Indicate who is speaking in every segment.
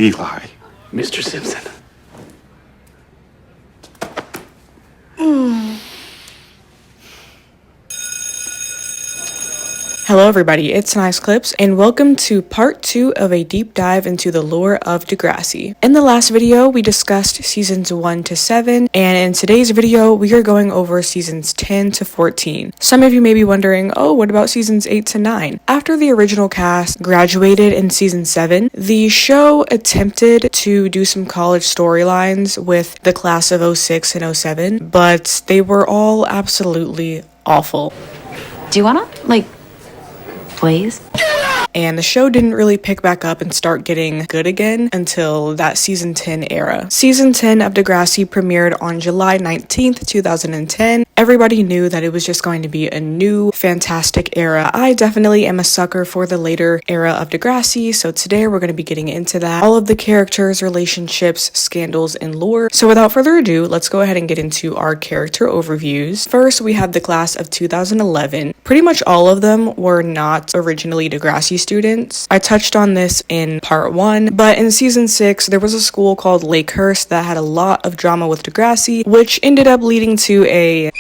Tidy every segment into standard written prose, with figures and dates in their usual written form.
Speaker 1: Eli. Mr. Simpson.
Speaker 2: Hello everybody, it's nysclips, and welcome to part 2 of a deep dive into the lore of Degrassi. In the last video, we discussed seasons 1 to 7, and in today's video, we are going over seasons 10 to 14. Some of you may be wondering, oh, what about seasons 8 to 9? After the original cast graduated in season 7, the show attempted to do some college storylines with the class of 06 and 07, but they were all absolutely awful.
Speaker 3: Do you wanna, please?
Speaker 2: And the show didn't really pick back up and start getting good again until that season 10 era. Season 10 of Degrassi premiered on July 19th, 2010. Everybody knew that it was just going to be a new, fantastic era. I definitely am a sucker for the later era of Degrassi, so today we're going to be getting into that. All of the characters, relationships, scandals, and lore. So without further ado, let's go ahead and get into our character overviews. First, we have the class of 2011. Pretty much all of them were not originally Degrassi students. I touched on this in part 1, but in season 6, there was a school called Lakehurst that had a lot of drama with Degrassi, which ended up leading to a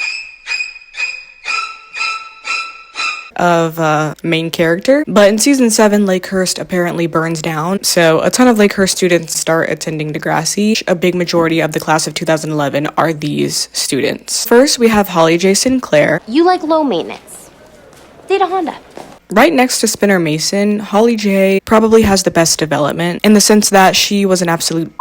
Speaker 2: main character. But in season 7, Lakehurst apparently burns down, so a ton of Lakehurst students start attending Degrassi. A big majority of the class of 2011 are these students. First, we have Holly J. Sinclair.
Speaker 4: You like low maintenance. Date a Honda.
Speaker 2: Right next to Spinner Mason, Holly J probably has the best development in the sense that she was an absolute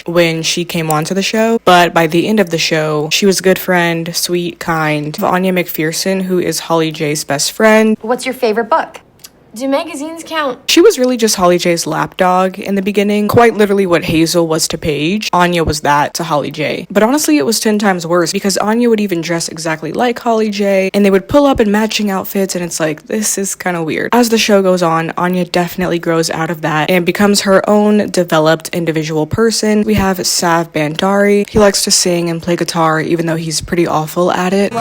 Speaker 2: when she came onto the show, but by the end of the show, she was a good friend, sweet, kind. Anya McPherson, who is Holly J's best friend.
Speaker 4: What's your favorite book? Do magazines count?
Speaker 2: She was really just Holly J's lapdog in the beginning, quite literally what Hazel was to Paige. Anya was that to Holly J. But honestly, it was 10 times worse because Anya would even dress exactly like Holly J, and they would pull up in matching outfits, and it's like, this is kind of weird. As the show goes on, Anya definitely grows out of that and becomes her own developed individual person. We have Sav Bandari. He likes to sing and play guitar, even though he's pretty awful at it.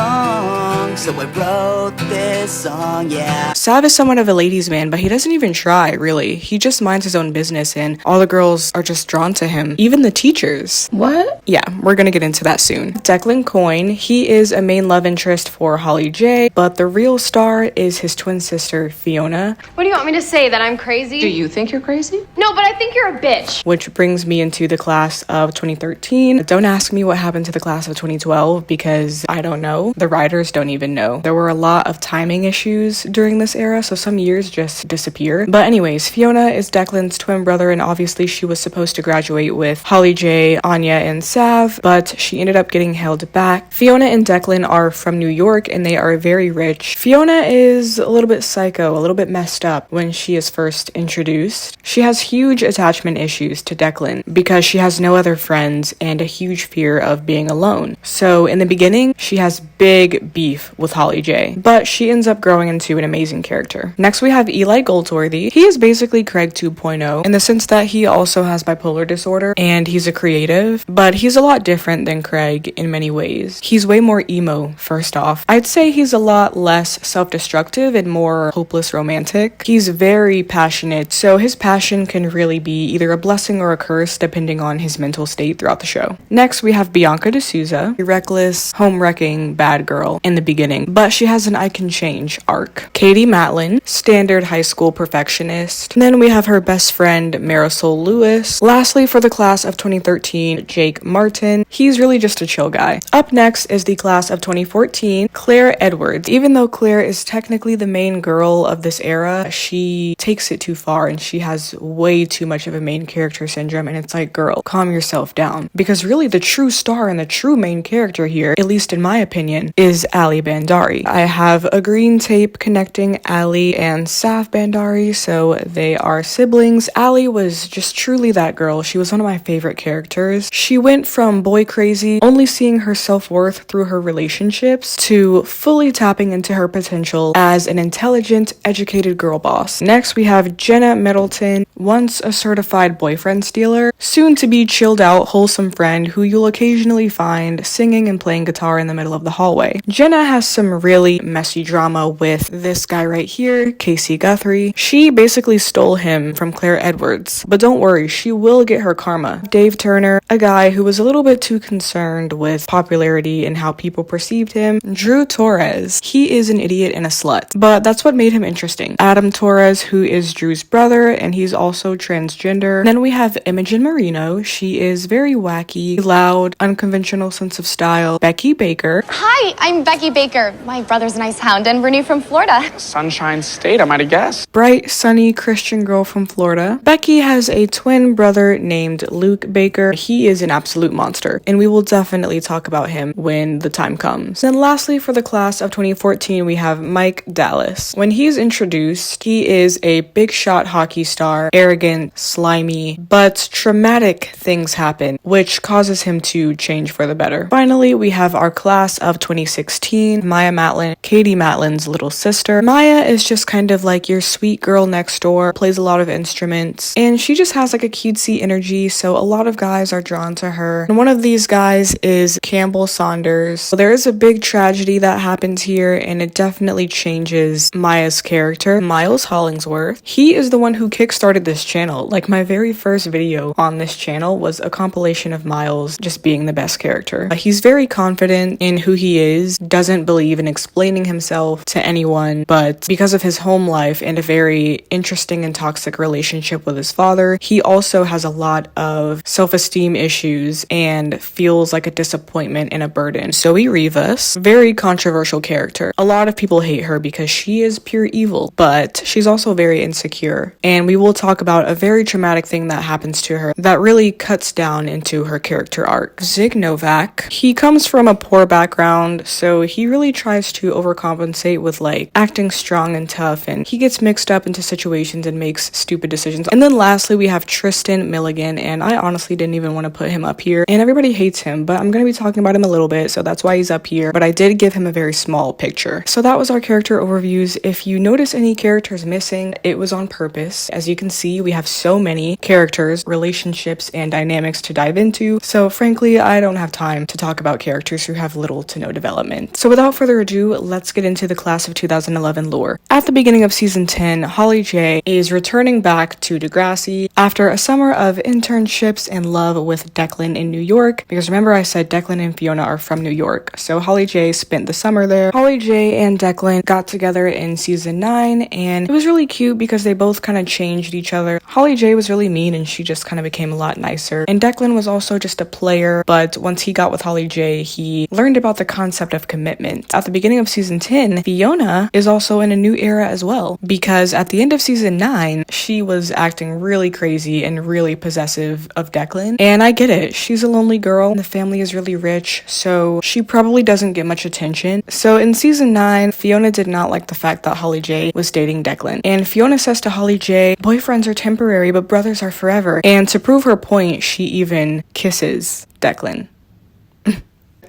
Speaker 5: So I wrote this song, yeah.
Speaker 2: Sav is somewhat of a ladies' man, but he doesn't even try, really. He just minds his own business, and all the girls are just drawn to him. Even the teachers.
Speaker 3: What?
Speaker 2: Yeah, we're gonna get into that soon. Declan Coyne, he is a main love interest for Holly J, but the real star is his twin sister, Fiona.
Speaker 4: What do you want me to say, that I'm crazy?
Speaker 3: Do you think you're crazy?
Speaker 4: No, but I think you're a bitch.
Speaker 2: Which brings me into the class of 2013. Don't ask me what happened to the class of 2012 because I don't know. The writers don't even know. There were a lot of timing issues during this era, so some years just disappear. But anyways, Fiona is Declan's twin brother, and obviously she was supposed to graduate with Holly J, Anya, and Sav, but she ended up getting held back. Fiona and Declan are from New York, and they are very rich. Fiona is a little bit psycho, a little bit messed up when she is first introduced. She has huge attachment issues to Declan because she has no other friends and a huge fear of being alone. So in the beginning, she has big beef with Holly J, but she ends up growing into an amazing character. Next, we have Eli Goldsworthy. He is basically Craig 2.0 in the sense that he also has bipolar disorder and he's a creative, but he's a lot different than Craig in many ways. He's way more emo, first off. I'd say he's a lot less self-destructive and more hopeless romantic. He's very passionate, so his passion can really be either a blessing or a curse depending on his mental state throughout the show. Next, we have Bianca D'Souza, a reckless, home-wrecking bad girl in the beginning, but she has an I can change arc. Katie Matlin, standard high school perfectionist. And then we have her best friend, Marisol Lewis. Lastly, for the class of 2013, Jake Martin. He's really just a chill guy. Up next is the class of 2014, Claire Edwards. Even though Claire is technically the main girl of this era, she takes it too far and she has way too much of a main character syndrome, and it's like, girl, calm yourself down. Because really the true star and the true main character here, at least in my opinion, is Ali Bandari. I have a green tape connecting Ali and Sav Bandari, so they are siblings. Ali was just truly that girl. She was one of my favorite characters. She went from boy crazy, only seeing her self-worth through her relationships, to fully tapping into her potential as an intelligent, educated girl boss. Next, we have Jenna Middleton, once a certified boyfriend stealer, soon to be chilled out, wholesome friend who you'll occasionally find singing and playing guitar in the middle of the hallway. Jenna has some really messy drama with this guy right here, Casey Lacey Guthrie. She basically stole him from Claire Edwards, but don't worry, she will get her karma. Dave Turner, a guy who was a little bit too concerned with popularity and how people perceived him. Drew Torres, he is an idiot and a slut, but that's what made him interesting. Adam Torres, who is Drew's brother, and he's also transgender. Then we have Imogen Marino. She is very wacky, loud, unconventional sense of style. Becky Baker.
Speaker 6: Hi, I'm Becky Baker. My brother's a nice hound, and we're new from Florida.
Speaker 1: Sunshine State, I might have guessed.
Speaker 2: Bright, sunny Christian girl from Florida. Becky has a twin brother named Luke Baker. He is an absolute monster, and we will definitely talk about him when the time comes. Then lastly, for the class of 2014, we have Mike Dallas. When he's introduced, he is a big shot hockey star, arrogant, slimy, but traumatic things happen, which causes him to change for the better. Finally, we have our class of 2016, Maya Matlin, Katie Matlin's little sister. Maya is just kind of like your sweet girl next door, plays a lot of instruments, and she just has like a cutesy energy, so a lot of guys are drawn to her. And one of these guys is Campbell Saunders. So there is a big tragedy that happens here, and it definitely changes Maya's character. Miles Hollingsworth, he is the one who kickstarted this channel. Like, my very first video on this channel was a compilation of Miles just being the best character. He's very confident in who he is, doesn't believe in explaining himself to anyone, but because of his home life and a very interesting and toxic relationship with his father, he also has a lot of self-esteem issues and feels like a disappointment and a burden. Zoe Rivas, very controversial character. A lot of people hate her because she is pure evil, but she's also very insecure. And we will talk about a very traumatic thing that happens to her that really cuts down into her character arc. Zig Novak, he comes from a poor background, so he really tries to overcompensate with like acting strong and tough, and he gets mixed up into situations and makes stupid decisions. And then lastly, we have Tristan Milligan, and I honestly didn't even want to put him up here, and everybody hates him, but I'm going to be talking about him a little bit, so that's why he's up here, but I did give him a very small picture. So that was our character overviews. If you notice any characters missing, it was on purpose. As you can see, we have so many characters, relationships, and dynamics to dive into, so frankly, I don't have time to talk about characters who have little to no development. So without further ado, let's get into the class of 2011 lore. At the beginning of season 10, Holly J is returning back to Degrassi after a summer of internships and love with Declan in New York, because remember I said Declan and Fiona are from New York, so Holly J spent the summer there. Holly J and Declan got together in season 9, and it was really cute because they both kind of changed each other. Holly J was really mean and she just kind of became a lot nicer, and Declan was also just a player, but once he got with Holly J, he learned about the concept of commitment. At the beginning of season 10, Fiona is also in a new era as well, because at the end of season 9, she was acting really crazy and really possessive of Declan, and I get it. She's a lonely girl, and the family is really rich, so she probably doesn't get much attention. So in season 9, Fiona did not like the fact that Holly J was dating Declan, and Fiona says to Holly J, boyfriends are temporary, but brothers are forever, and to prove her point, she even kisses Declan.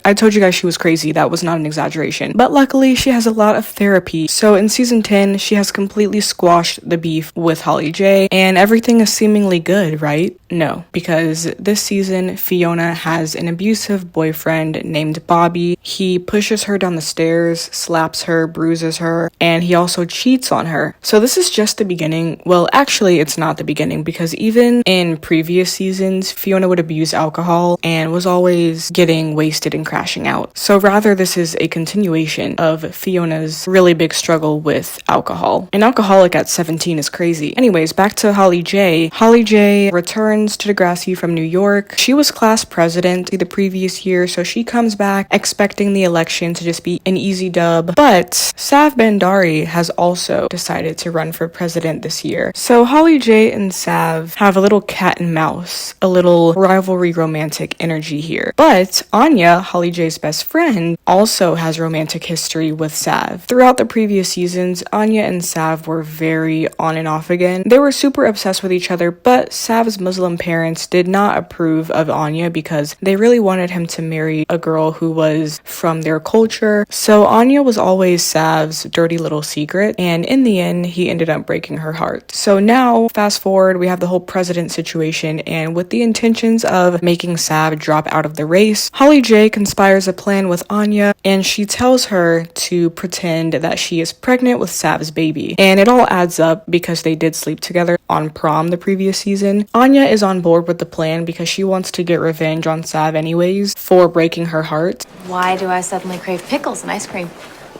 Speaker 2: I told you guys she was crazy, that was not an exaggeration. But luckily, she has a lot of therapy. So in season 10, she has completely squashed the beef with Holly J, and everything is seemingly good, right? No, because this season, Fiona has an abusive boyfriend named Bobby. He pushes her down the stairs, slaps her, bruises her, and he also cheats on her. So this is just the beginning. Well, actually, it's not the beginning, because even in previous seasons, Fiona would abuse alcohol and was always getting wasted and crashing out. So rather, this is a continuation of Fiona's really big struggle with alcohol. An alcoholic at 17 is crazy. Anyways, back to Holly J. Holly J returns to Degrassi from New York. She was class president the previous year, so she comes back expecting the election to just be an easy dub. But Sav Bandari has also decided to run for president this year. So Holly J and Sav have a little cat and mouse, a little rivalry romantic energy here. But Anya, Holly J's best friend, also has romantic history with Sav. Throughout the previous seasons, Anya and Sav were very on and off again. They were super obsessed with each other, but Sav's Muslim parents did not approve of Anya because they really wanted him to marry a girl who was from their culture. So Anya was always Sav's dirty little secret, and in the end, he ended up breaking her heart. So now, fast forward, we have the whole president situation, and with the intentions of making Sav drop out of the race, Holly J considers conspires a plan with Anya, and she tells her to pretend that she is pregnant with Sav's baby. And it all adds up because they did sleep together on prom the previous season. Anya is on board with the plan because she wants to get revenge on Sav anyways for breaking her heart.
Speaker 3: Why do I suddenly crave pickles and ice cream?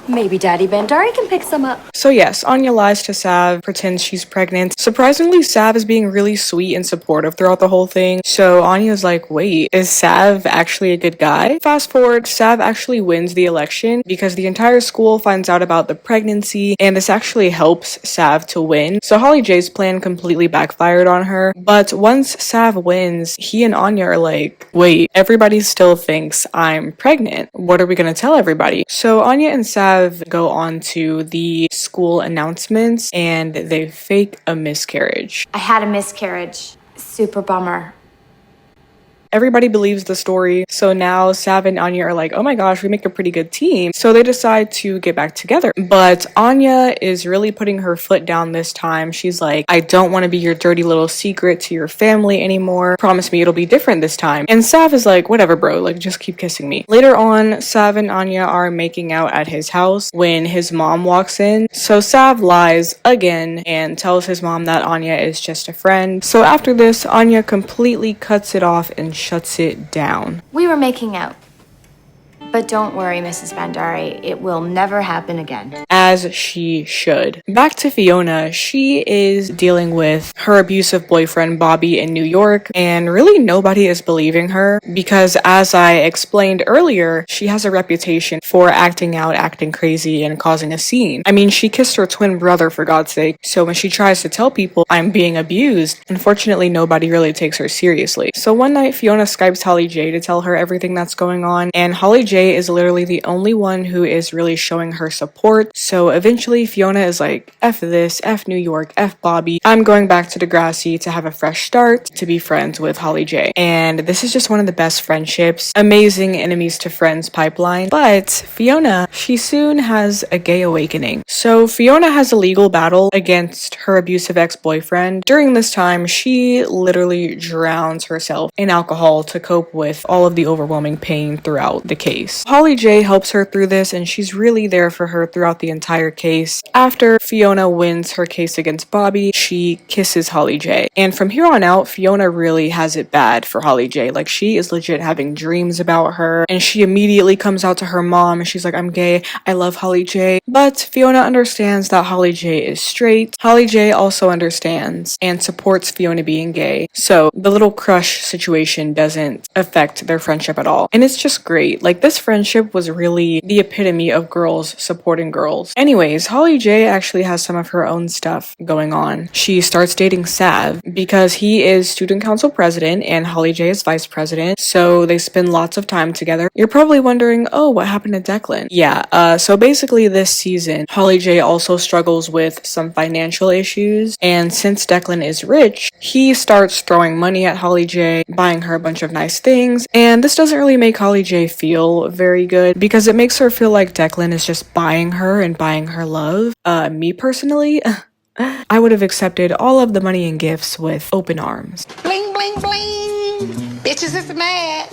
Speaker 3: Maybe Daddy Bandari can pick some up.
Speaker 2: So yes, Anya lies to Sav, pretends she's pregnant. Surprisingly, Sav is being really sweet and supportive throughout the whole thing. So Anya's like, wait, is Sav actually a good guy? Fast forward, Sav actually wins the election because the entire school finds out about the pregnancy, and this actually helps Sav to win. So Holly J's plan completely backfired on her. But once Sav wins, he and Anya are like, wait, everybody still thinks I'm pregnant. What are we gonna tell everybody? So Anya and Sav go on to the school announcements and they fake a miscarriage.
Speaker 4: I had a miscarriage. Super bummer.
Speaker 2: Everybody believes the story, so now Sav and Anya are like, oh my gosh, we make a pretty good team. So they decide to get back together. But Anya is really putting her foot down this time. She's like, I don't want to be your dirty little secret to your family anymore. Promise me it'll be different this time. And Sav is like, whatever, bro, like just keep kissing me. Later on, Sav and Anya are making out at his house when his mom walks in. So Sav lies again and tells his mom that Anya is just a friend. So after this, Anya completely cuts it off and shuts it down.
Speaker 3: We were making out. But don't worry, Mrs. Bandari, it will never happen again.
Speaker 2: As she should. Back to Fiona, she is dealing with her abusive boyfriend Bobby in New York, and really nobody is believing her because, as I explained earlier, she has a reputation for acting out, acting crazy, and causing a scene. I mean, she kissed her twin brother for God's sake, so when she tries to tell people I'm being abused, unfortunately nobody really takes her seriously. So one night Fiona Skypes Holly J to tell her everything that's going on, and Holly J is literally the only one who is really showing her support. So eventually Fiona is like, F this, F New York, F Bobby. I'm going back to Degrassi to have a fresh start, to be friends with Holly J. And this is just one of the best friendships. Amazing enemies to friends pipeline. But Fiona, she soon has a gay awakening. So Fiona has a legal battle against her abusive ex-boyfriend. During this time, she literally drowns herself in alcohol to cope with all of the overwhelming pain throughout the case. Holly J helps her through this, and she's really there for her throughout the entire case. After Fiona wins her case against Bobby, she kisses Holly J. And from here on out, Fiona really has it bad for Holly J. Like, she is legit having dreams about her, and she immediately comes out to her mom, and she's like, I'm gay, I love Holly J. But Fiona understands that Holly J is straight. Holly J also understands and supports Fiona being gay. So the little crush situation doesn't affect their friendship at all. And it's just great. Like, this friendship was really the epitome of girls supporting girls. Anyways, Holly J actually has some of her own stuff going on. She starts dating Sav because he is student council president and Holly J is vice president, so they spend lots of time together. You're probably wondering, oh, what happened to Declan? Yeah, so basically this season, Holly J also struggles with some financial issues, and since Declan is rich, he starts throwing money at Holly J, buying her a bunch of nice things, and this doesn't really make Holly J feel very good because it makes her feel like Declan is just buying her and buying her love. Me personally, I would have accepted all of the money and gifts with open arms.
Speaker 7: Bling, bling, bling. Bitches is mad.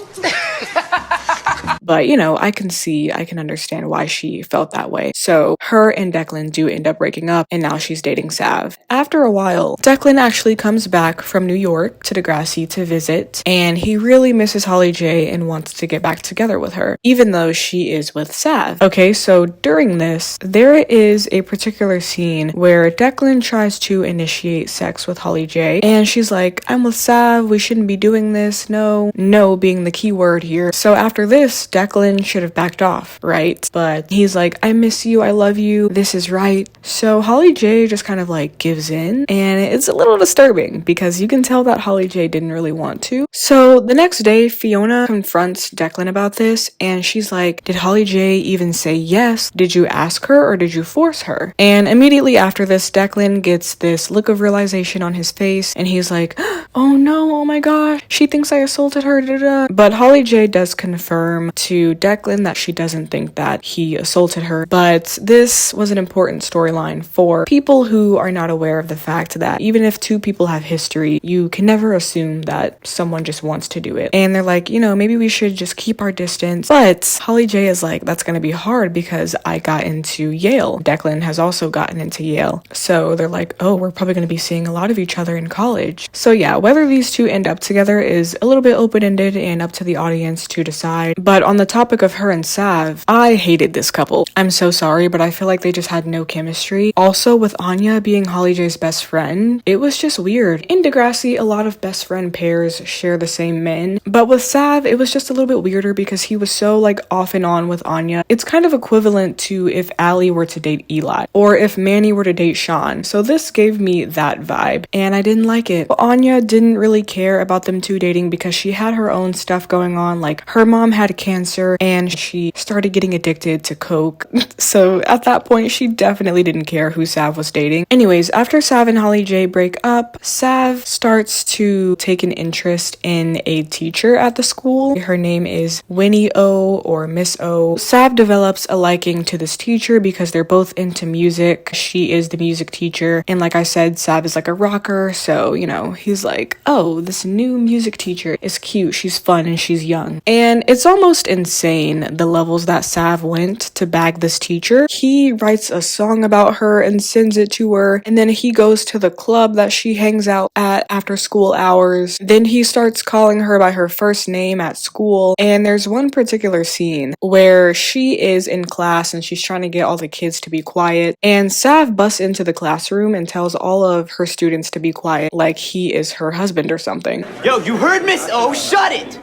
Speaker 2: But, you know, I can understand why she felt that way. So her and Declan do end up breaking up, and now she's dating Sav. After a while, Declan actually comes back from New York to Degrassi to visit, and he really misses Holly J and wants to get back together with her, even though she is with Sav. Okay, so during this, there is a particular scene where Declan tries to initiate sex with Holly J, and she's like, I'm with Sav, we shouldn't be doing this, no being the key word here. So after this, Declan should have backed off, right? But he's like, I miss you, I love you, this is right. So Holly J just kind of like gives in, and it's a little disturbing because you can tell that Holly J didn't really want to. So the next day, Fiona confronts Declan about this, and she's like, did Holly J even say yes? Did you ask her or did you force her? And immediately after this, Declan gets this look of realization on his face, and he's like, oh no, oh my gosh, she thinks I assaulted her, da-da. But Holly J does confirm to Declan that she doesn't think that he assaulted her. But this was an important storyline for people who are not aware of the fact that even if two people have history, you can never assume that someone just wants to do it. And they're like, you know, maybe we should just keep our distance. But Holly J is like, that's gonna be hard because I got into Yale. Declan has also gotten into Yale. So they're like, oh, we're probably gonna be seeing a lot of each other in college. So yeah, whether these two end up together is a little bit open-ended and up to the audience to decide. But on the topic of her and Sav, I hated this couple. I'm so sorry, but I feel like they just had no chemistry. Also, with Anya being Holly J's best friend, it was just weird. In Degrassi, a lot of best friend pairs share the same men, but with Sav, it was just a little bit weirder because he was so like off and on with Anya. It's kind of equivalent to if Allie were to date Eli, or if Manny were to date Sean. So this gave me that vibe, and I didn't like it. But Anya didn't really care about them two dating because she had her own stuff going on. Like, her mom had cancer and she started getting addicted to coke. So at that point, she definitely didn't care who Sav was dating. Anyways, after Sav and Holly J break up, Sav starts to take an interest in a teacher at the school. Her name is Winnie O or Miss O. Sav develops a liking to this teacher because they're both into music. She is the music teacher, and like I said, Sav is like a rocker, so you know, he's like, oh, this new music teacher is cute, she's fun, and she's young. And it's almost insane the levels that Sav went to bag this teacher. He writes a song about her and sends it to her, and then he goes to the club that she hangs out at after school hours. Then he starts calling her by her first name at school, and there's one particular scene where she is in class and she's trying to get all the kids to be quiet, and Sav busts into the classroom and tells all of her students to be quiet like he is her husband or something.
Speaker 5: Yo, you heard Miss O? Shut it!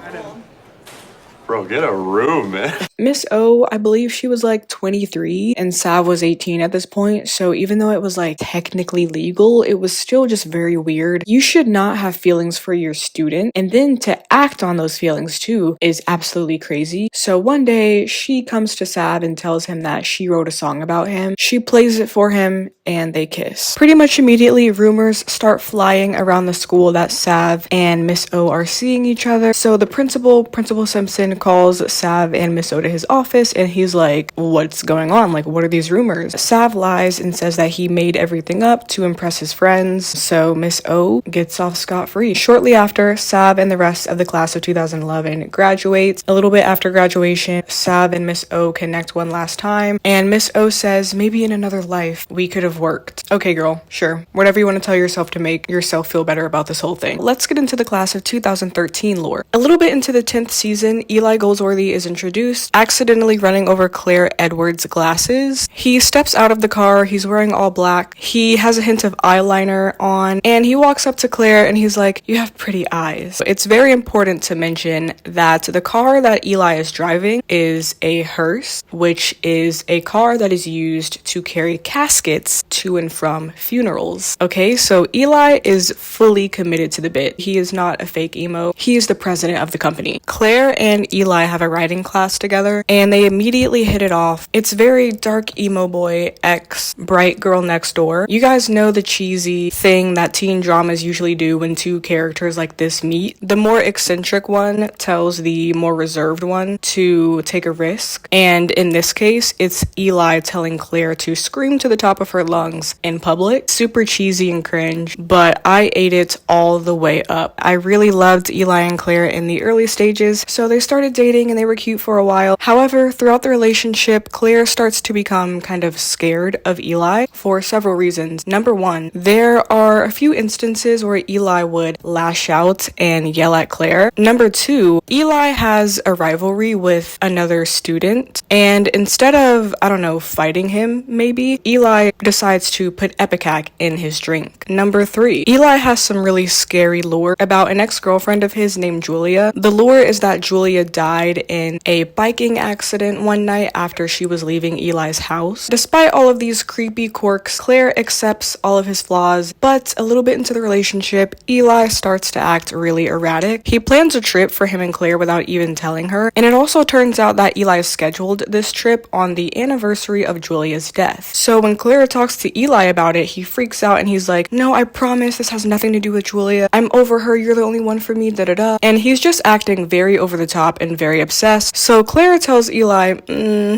Speaker 8: Bro, get a room, man.
Speaker 2: Miss O, I believe she was like 23 and Sav was 18 at this point, so even though it was like technically legal, it was still just very weird. You should not have feelings for your student, and then to act on those feelings too is absolutely crazy. So one day she comes to Sav and tells him that she wrote a song about him. She plays it for him and they kiss. Pretty much immediately, rumors start flying around the school that Sav and Miss O are seeing each other. So the Principal Simpson, calls Sav and Miss O to his office, and he's like, what's going on? Like, what are these rumors? Sav lies and says that he made everything up to impress his friends, so Miss O gets off scot-free. Shortly after, Sav and the rest of the class of 2011 graduates. A little bit after graduation, Sav and Miss O connect one last time, and Miss O says, maybe in another life we could have worked. Okay, girl, sure. Whatever you want to tell yourself to make yourself feel better about this whole thing. Let's get into the class of 2013 lore. A little bit into the 10th season, Eli Goldsworthy is introduced, accidentally running over Claire Edwards' glasses. He steps out of the car, he's wearing all black, he has a hint of eyeliner on, and he walks up to Claire and he's like, you have pretty eyes. It's very important to mention that the car that Eli is driving is a hearse, which is a car that is used to carry caskets to and from funerals. Okay, so Eli is fully committed to the bit. He is not a fake emo. He is the president of the company. Claire and Eli have a writing class together, and they immediately hit it off. It's very dark emo boy x bright girl next door. You guys know the cheesy thing that teen dramas usually do when two characters like this meet. The more eccentric one tells the more reserved one to take a risk, and in this case, it's Eli telling Claire to scream to the top of her lungs in public. Super cheesy and cringe, but I ate it all the way up. I really loved Eli and Claire in the early stages, so they started dating and they were cute for a while. However, throughout the relationship, Claire starts to become kind of scared of Eli for several reasons. Number one, there are a few instances where Eli would lash out and yell at Claire. Number two, Eli has a rivalry with another student, and instead of, I don't know, fighting him maybe, Eli decides to put Epicac in his drink. Number three, Eli has some really scary lore about an ex-girlfriend of his named Julia. The lore is that Julia died in a biking accident one night after she was leaving Eli's house. Despite all of these creepy quirks, Claire accepts all of his flaws, but a little bit into the relationship, Eli starts to act really erratic. He plans a trip for him and Claire without even telling her, and it also turns out that Eli scheduled this trip on the anniversary of Julia's death. So when Claire talks to Eli about it, he freaks out and he's like, no, I promise this has nothing to do with Julia. I'm over her, you're the only one for me, da-da-da. And he's just acting very over the top and very obsessed. So Claire Claire tells Eli,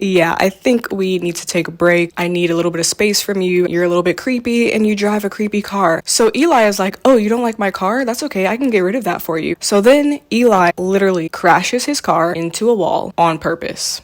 Speaker 2: yeah, I think we need to take a break. I need a little bit of space from you. You're a little bit creepy and you drive a creepy car. So Eli is like, oh, you don't like my car? That's okay. I can get rid of that for you. So then Eli literally crashes his car into a wall on purpose.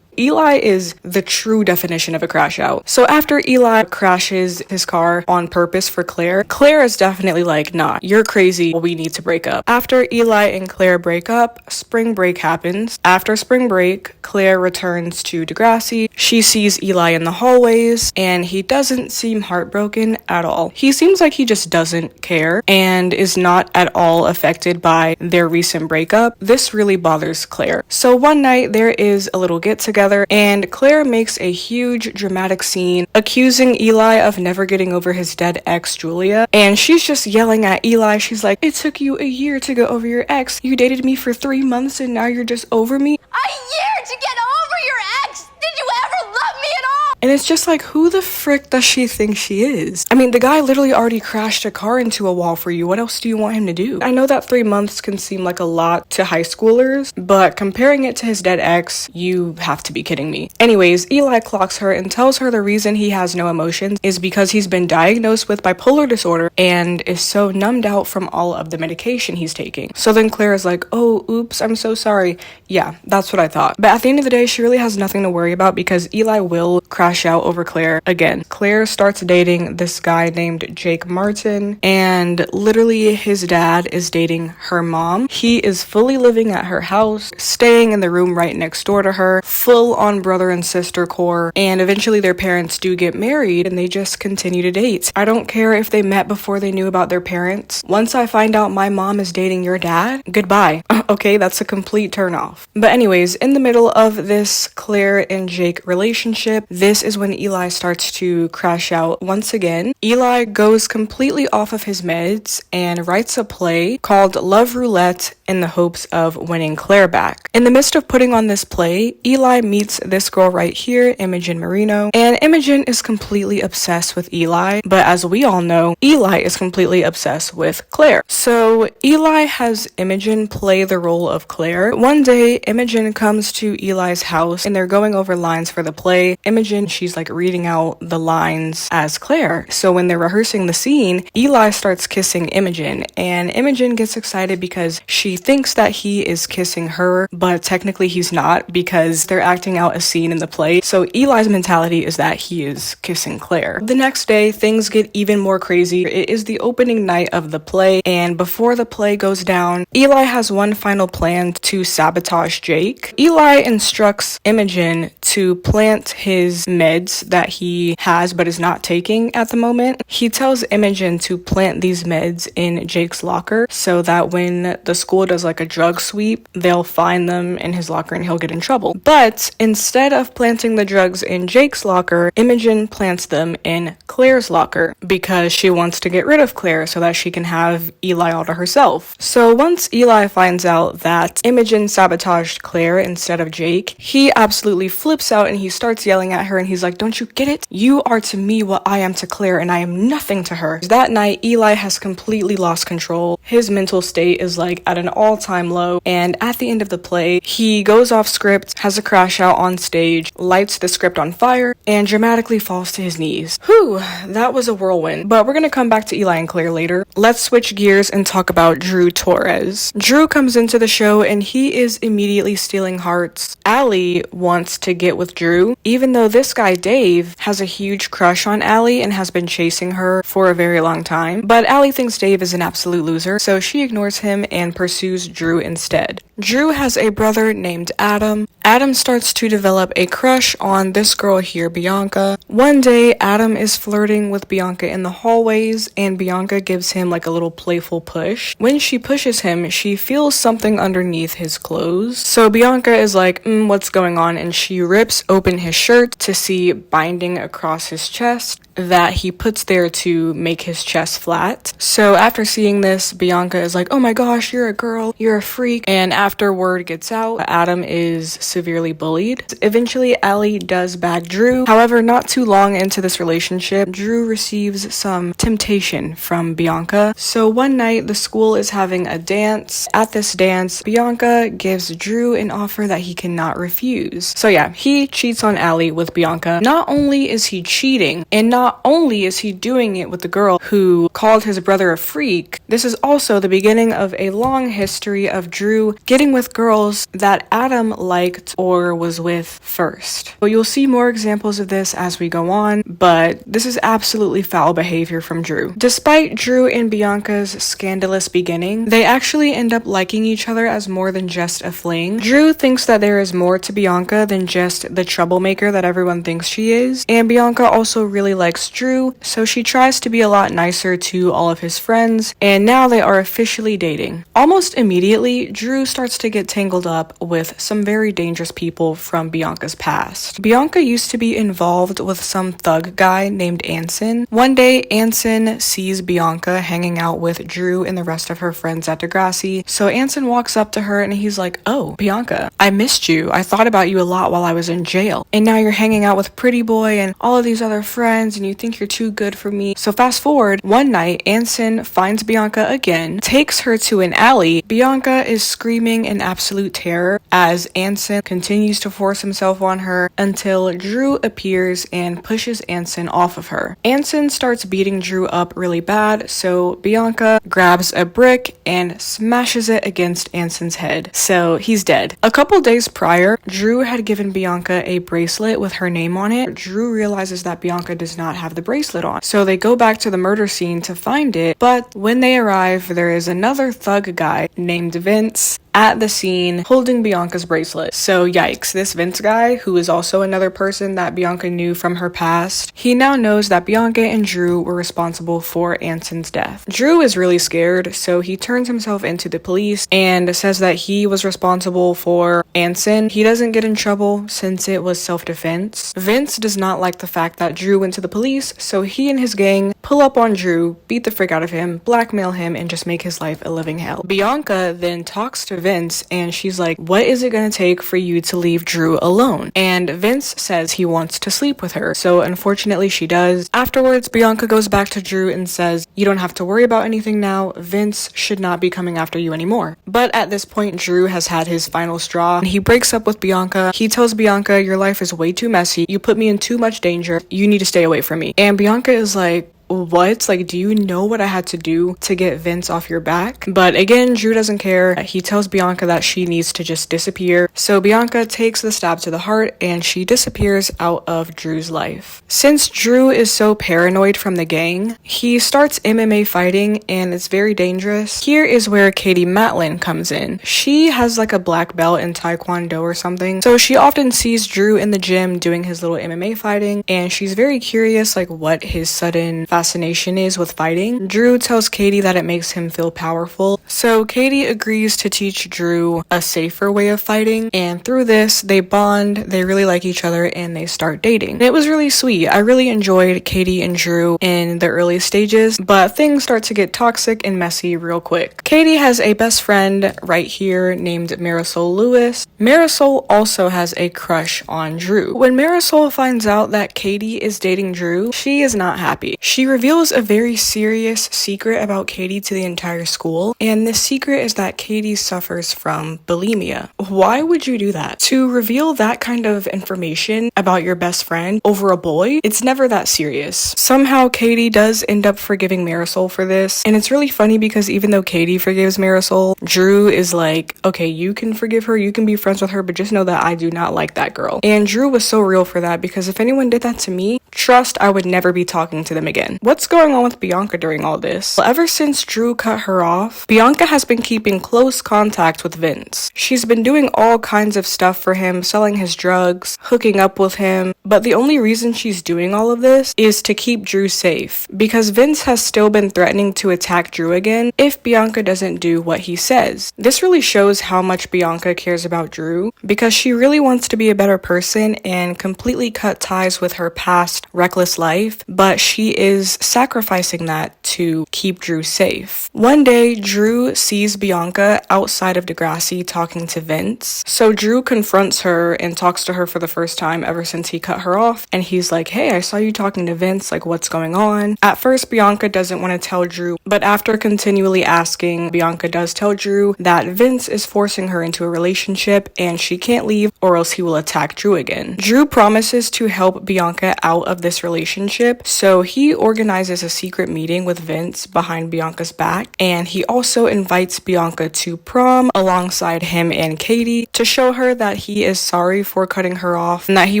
Speaker 2: Eli is the true definition of a crash out. So after Eli crashes his car on purpose for Claire, Claire is definitely like, nah, you're crazy. We need to break up. After Eli and Claire break up, spring break happens. After spring break, Claire returns to Degrassi. She sees Eli in the hallways and he doesn't seem heartbroken at all. He seems like he just doesn't care and is not at all affected by their recent breakup. This really bothers Claire. So one night there is a little get together and Claire makes a huge dramatic scene accusing Eli of never getting over his dead ex Julia, and she's just yelling at Eli. She's like, it took you a year to get over your ex. You dated me for 3 months and now you're just over me.
Speaker 6: A year to get over your ex? Did you ever love me at all?
Speaker 2: And it's just like, who the frick does she think she is? I mean, the guy literally already crashed a car into a wall for you. What else do you want him to do? I know that 3 months can seem like a lot to high schoolers, but comparing it to his dead ex, you have to be kidding me. Anyways, Eli clocks her and tells her the reason he has no emotions is because he's been diagnosed with bipolar disorder and is so numbed out from all of the medication he's taking. So then Claire is like, oh, oops, I'm so sorry. Yeah, that's what I thought. But at the end of the day, she really has nothing to worry about because Eli will crash out over Claire again. Claire starts dating this guy named Jake Martin, and literally his dad is dating her mom. He is fully living at her house, staying in the room right next door to her, full on brother and sister core, and eventually their parents do get married and they just continue to date. I don't care if they met before they knew about their parents. Once I find out my mom is dating your dad, goodbye. Okay, that's a complete turnoff. But anyways, in the middle of this Claire and Jake relationship, this is when Eli starts to crash out once again. Eli goes completely off of his meds and writes a play called Love Roulette in the hopes of winning Claire back. In the midst of putting on this play, Eli meets this girl right here, Imogen Marino, and Imogen is completely obsessed with Eli, but as we all know, Eli is completely obsessed with Claire. So Eli has Imogen play the role of Claire. One day, Imogen comes to Eli's house and they're going over lines for the play. Imogen, she's like reading out the lines as Claire. So when they're rehearsing the scene, Eli starts kissing Imogen, and Imogen gets excited because she thinks that he is kissing her, but technically he's not because they're acting out a scene in the play. So Eli's mentality is that he is kissing Claire. The next day, things get even more crazy. It is the opening night of the play, and before the play goes down, Eli has one final plan to sabotage Jake. Eli instructs Imogen to plant his meds that he has but is not taking at the moment. He tells Imogen to plant these meds in Jake's locker so that when the school does like a drug sweep, they'll find them in his locker and he'll get in trouble. But instead of planting the drugs in Jake's locker, Imogen plants them in Claire's locker because she wants to get rid of Claire so that she can have Eli all to herself. So once Eli finds out that Imogen sabotaged Claire instead of Jake, he absolutely flips out and he starts yelling at her and he's like, don't you get it? You are to me what I am to Claire and I am nothing to her. That night, Eli has completely lost control. His mental state is like at an all-time low, and at the end of the play, he goes off script, has a crash out on stage, lights the script on fire, and dramatically falls to his knees. Whew, that was a whirlwind. But we're gonna come back to Eli and Claire later. Let's switch gears and talk about Drew Torres. Drew comes into the show and he is immediately stealing hearts. Allie wants to get with Drew, even though this guy Dave has a huge crush on Allie and has been chasing her for a very long time. But Allie thinks Dave is an absolute loser, so she ignores him and pursues Drew instead. Drew has a brother named Adam. Adam starts to develop a crush on this girl here, Bianca. One day, Adam is flirting with Bianca in the hallways, and Bianca gives him like a little playful push. When she pushes him, she feels something underneath his clothes. So Bianca is like, what's going on? And she rips open his shirt to see binding across his chest. that he puts there to make his chest flat. So after seeing this, Bianca is like, oh my gosh, you're a girl, you're a freak. And after word gets out, Adam is severely bullied. Eventually, Allie does bag Drew. However, not too long into this relationship, Drew receives some temptation from Bianca. So one night, the school is having a dance. At this dance, Bianca gives Drew an offer that he cannot refuse. So yeah, he cheats on Allie with Bianca. Not only is he cheating, and not only is he doing it with the girl who called his brother a freak, this is also the beginning of a long history of Drew getting with girls that Adam liked or was with first. But you'll see more examples of this as we go on, but this is absolutely foul behavior from Drew. Despite Drew and Bianca's scandalous beginning, they actually end up liking each other as more than just a fling. Drew thinks that there is more to Bianca than just the troublemaker that everyone thinks she is, and Bianca also really likes Drew, so she tries to be a lot nicer to all of his friends, and now they are officially dating. Almost immediately, Drew starts to get tangled up with some very dangerous people from Bianca's past. Bianca used to be involved with some thug guy named Anson. One day, Anson sees Bianca hanging out with Drew and the rest of her friends at Degrassi, so Anson walks up to her and he's like, oh, Bianca, I missed you. I thought about you a lot while I was in jail, and now you're hanging out with Pretty Boy and all of these other friends, and you think you're too good for me. So fast forward, one night, Anson finds Bianca again, takes her to an alley. Bianca is screaming in absolute terror as Anson continues to force himself on her until Drew appears and pushes Anson off of her. Anson starts beating Drew up really bad, so Bianca grabs a brick and smashes it against Anson's head. So he's dead. A couple days prior, Drew had given Bianca a bracelet with her name on it. Drew realizes that Bianca does not have the bracelet on, so they go back to the murder scene to find it, but when they arrive, there is another thug guy named Vince at the scene holding Bianca's bracelet. So yikes, this Vince guy, who is also another person that Bianca knew from her past, he now knows that Bianca and Drew were responsible for Anson's death. Drew is really scared, so he turns himself into the police and says that he was responsible for Anson. He doesn't get in trouble since it was self-defense. Vince does not like the fact that Drew went to the police, so he and his gang pull up on Drew, beat the frick out of him, blackmail him, and just make his life a living hell. Bianca then talks to Vince and she's like, what is it gonna take for you to leave Drew alone? And Vince says he wants to sleep with her, so unfortunately she does. Afterwards, Bianca goes back to Drew and says, you don't have to worry about anything now. Vince should not be coming after you anymore. But at this point, Drew has had his final straw and he breaks up with Bianca. He tells Bianca, your life is way too messy. You put me in too much danger. You need to stay away from me. And Bianca is like, what? Like, do you know what I had to do to get Vince off your back? But again, Drew doesn't care. He tells Bianca that she needs to just disappear. So Bianca takes the stab to the heart and she disappears out of Drew's life. Since Drew is so paranoid from the gang, he starts MMA fighting and it's very dangerous. Here is where Katie Matlin comes in. She has like a black belt in Taekwondo or something. So she often sees Drew in the gym doing his little MMA fighting and she's very curious like what his sudden fascination is with fighting. Drew tells Katie that it makes him feel powerful, so Katie agrees to teach Drew a safer way of fighting, and through this they bond, they really like each other, and they start dating. And it was really sweet. I really enjoyed Katie and Drew in the early stages, but things start to get toxic and messy real quick. Katie has a best friend right here named Marisol Lewis. Marisol also has a crush on Drew. When Marisol finds out that Katie is dating Drew, she is not happy. She reveals a very serious secret about Katie to the entire school, and this secret is that Katie suffers from bulimia. Why would you do that? To reveal that kind of information about your best friend over a boy? It's never that serious. Somehow Katie does end up forgiving Marisol for this, and it's really funny because even though Katie forgives Marisol, Drew is like, okay, you can forgive her, you can be friends with her, but just know that I do not like that girl. And Drew was so real for that, because if anyone did that to me, trust, I would never be talking to them again. What's going on with Bianca during all this? Well, ever since Drew cut her off, Bianca has been keeping close contact with Vince. She's been doing all kinds of stuff for him, selling his drugs, hooking up with him, but the only reason she's doing all of this is to keep Drew safe, because Vince has still been threatening to attack Drew again if Bianca doesn't do what he says. This really shows how much Bianca cares about Drew, because she really wants to be a better person and completely cut ties with her past reckless life, but she is sacrificing that to keep Drew safe. One day, Drew sees Bianca outside of Degrassi talking to Vince. So Drew confronts her and talks to her for the first time ever since he cut her off. And he's like, hey, I saw you talking to Vince, like what's going on? At first, Bianca doesn't want to tell Drew, but after continually asking, Bianca does tell Drew that Vince is forcing her into a relationship and she can't leave or else he will attack Drew again. Drew promises to help Bianca out of this relationship, so he organizes a secret meeting with Vince behind Bianca's back, and he also invites Bianca to prom alongside him and Katie to show her that he is sorry for cutting her off and that he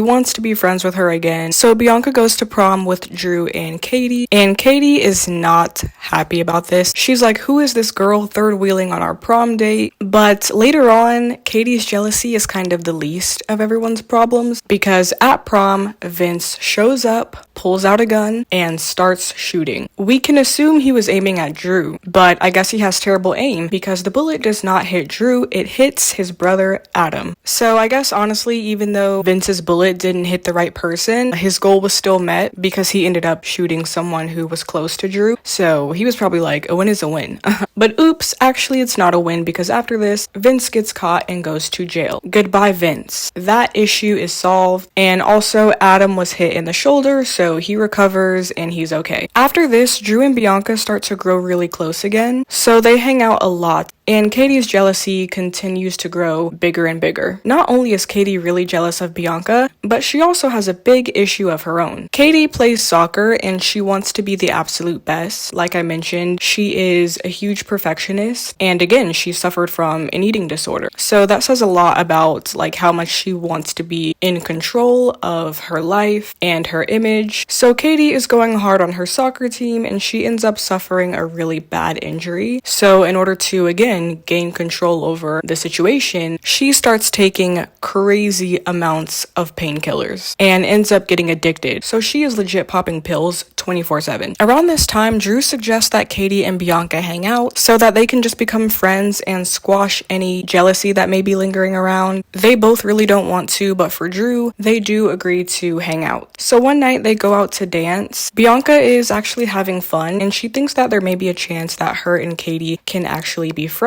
Speaker 2: wants to be friends with her again. So Bianca goes to prom with Drew and Katie is not happy about this. She's like, who is this girl third wheeling on our prom date? But later on, Katie's jealousy is kind of the least of everyone's problems, because at prom, Vince shows up, pulls out a gun, and starts shooting. We can assume he was aiming at Drew, but I guess he has terrible aim because the bullet does not hit Drew, it hits his brother Adam. So I guess honestly, even though Vince's bullet didn't hit the right person, his goal was still met because he ended up shooting someone who was close to Drew. So he was probably like, a win is a win. But oops, actually it's not a win, because after this, Vince gets caught and goes to jail. Goodbye, Vince. That issue is solved, and also Adam was hit in the shoulder, so he recovers and he's okay. After this, Drew and Bianca start to grow really close again, so they hang out a lot. And Katie's jealousy continues to grow bigger and bigger. Not only is Katie really jealous of Bianca, but she also has a big issue of her own. Katie plays soccer and she wants to be the absolute best. Like I mentioned, she is a huge perfectionist, and again, she suffered from an eating disorder. So that says a lot about like how much she wants to be in control of her life and her image. So Katie is going hard on her soccer team and she ends up suffering a really bad injury. So in order to again gain control over the situation, she starts taking crazy amounts of painkillers and ends up getting addicted. So she is legit popping pills 24/7. Around this time, Drew suggests that Katie and Bianca hang out so that they can just become friends and squash any jealousy that may be lingering around. They both really don't want to, but for Drew, they do agree to hang out. So one night they go out to dance. Bianca is actually having fun and she thinks that there may be a chance that her and Katie can actually be friends.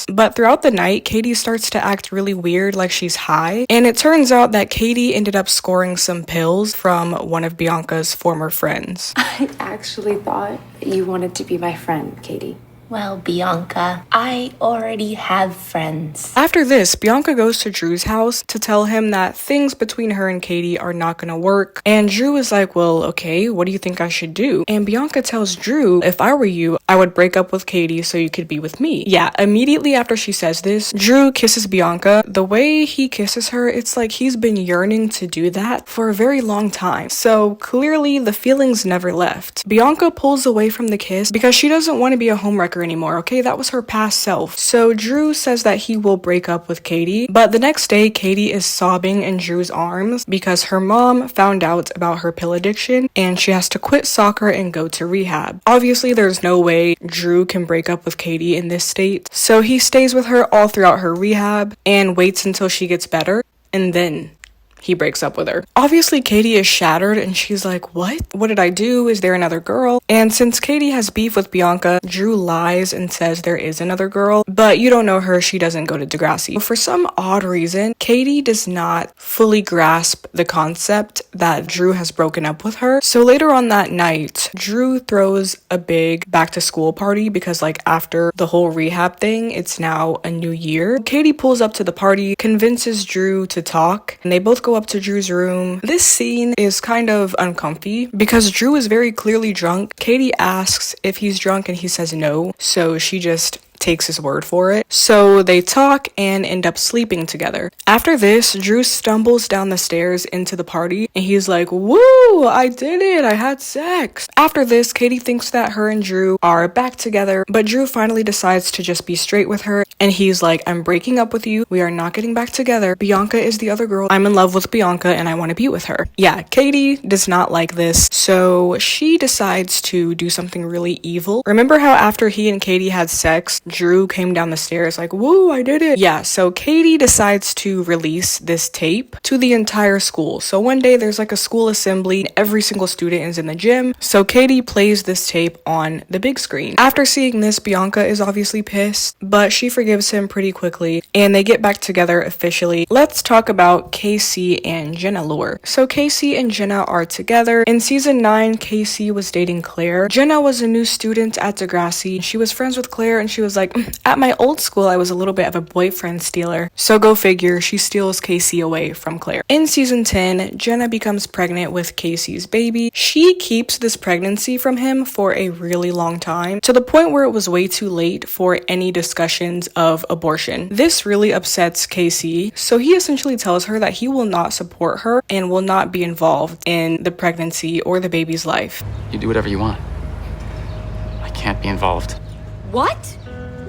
Speaker 2: But throughout the night, Katie starts to act really weird, like she's high, and it turns out that Katie ended up scoring some pills from one of Bianca's former friends.
Speaker 4: I actually thought you wanted to be my friend, Katie.
Speaker 7: Well, Bianca, I already have friends.
Speaker 2: After this, Bianca goes to Drew's house to tell him that things between her and Katie are not gonna work. And Drew is like, well, okay, what do you think I should do? And Bianca tells Drew, if I were you, I would break up with Katie so you could be with me. Yeah, immediately after she says this, Drew kisses Bianca. The way he kisses her, it's like he's been yearning to do that for a very long time. So clearly the feelings never left. Bianca pulls away from the kiss because she doesn't want to be a homewrecker anymore, okay? That was her past self. So Drew says that he will break up with Katie, but the next day Katie is sobbing in Drew's arms because her mom found out about her pill addiction and she has to quit soccer and go to rehab. Obviously there's no way Drew can break up with Katie in this state, so he stays with her all throughout her rehab and waits until she gets better, and then he breaks up with her. Obviously, Katie is shattered and she's like, what? What did I do? Is there another girl? And since Katie has beef with Bianca, Drew lies and says there is another girl, but you don't know her, she doesn't go to Degrassi. For some odd reason, Katie does not fully grasp the concept that Drew has broken up with her. So later on that night, Drew throws a big back to school party because like after the whole rehab thing, it's now a new year. Katie pulls up to the party, convinces Drew to talk, and they both go up to Drew's room. This scene is kind of uncomfy because Drew is very clearly drunk. Katie asks if he's drunk and he says no, so she just takes his word for it. So they talk and end up sleeping together. After this, Drew stumbles down the stairs into the party and he's like, woo, I did it, I had sex. After this, Katie thinks that her and Drew are back together, but Drew finally decides to just be straight with her and he's like, I'm breaking up with you, we are not getting back together. Bianca is the other girl, I'm in love with Bianca and I want to be with her. Yeah, Katie does not like this, so she decides to do something really evil. Remember how after he and Katie had sex, Drew came down the stairs like, woo, I did it. Yeah, so Katie decides to release this tape to the entire school. So one day there's like a school assembly, every single student is in the gym. So Katie plays this tape on the big screen. After seeing this, Bianca is obviously pissed, but she forgives him pretty quickly and they get back together officially. Let's talk about Casey and Jenna lore. So Casey and Jenna are together. In season 9, Casey was dating Claire. Jenna was a new student at Degrassi. She was friends with Claire and she was like, at my old school, I was a little bit of a boyfriend stealer. So go figure, she steals Casey away from Claire. In season 10, Jenna becomes pregnant with Casey's baby. She keeps this pregnancy from him for a really long time, to the point where it was way too late for any discussions of abortion. This really upsets Casey, so he essentially tells her that he will not support her and will not be involved in the pregnancy or the baby's life.
Speaker 1: You do whatever you want. I can't be involved.
Speaker 9: What?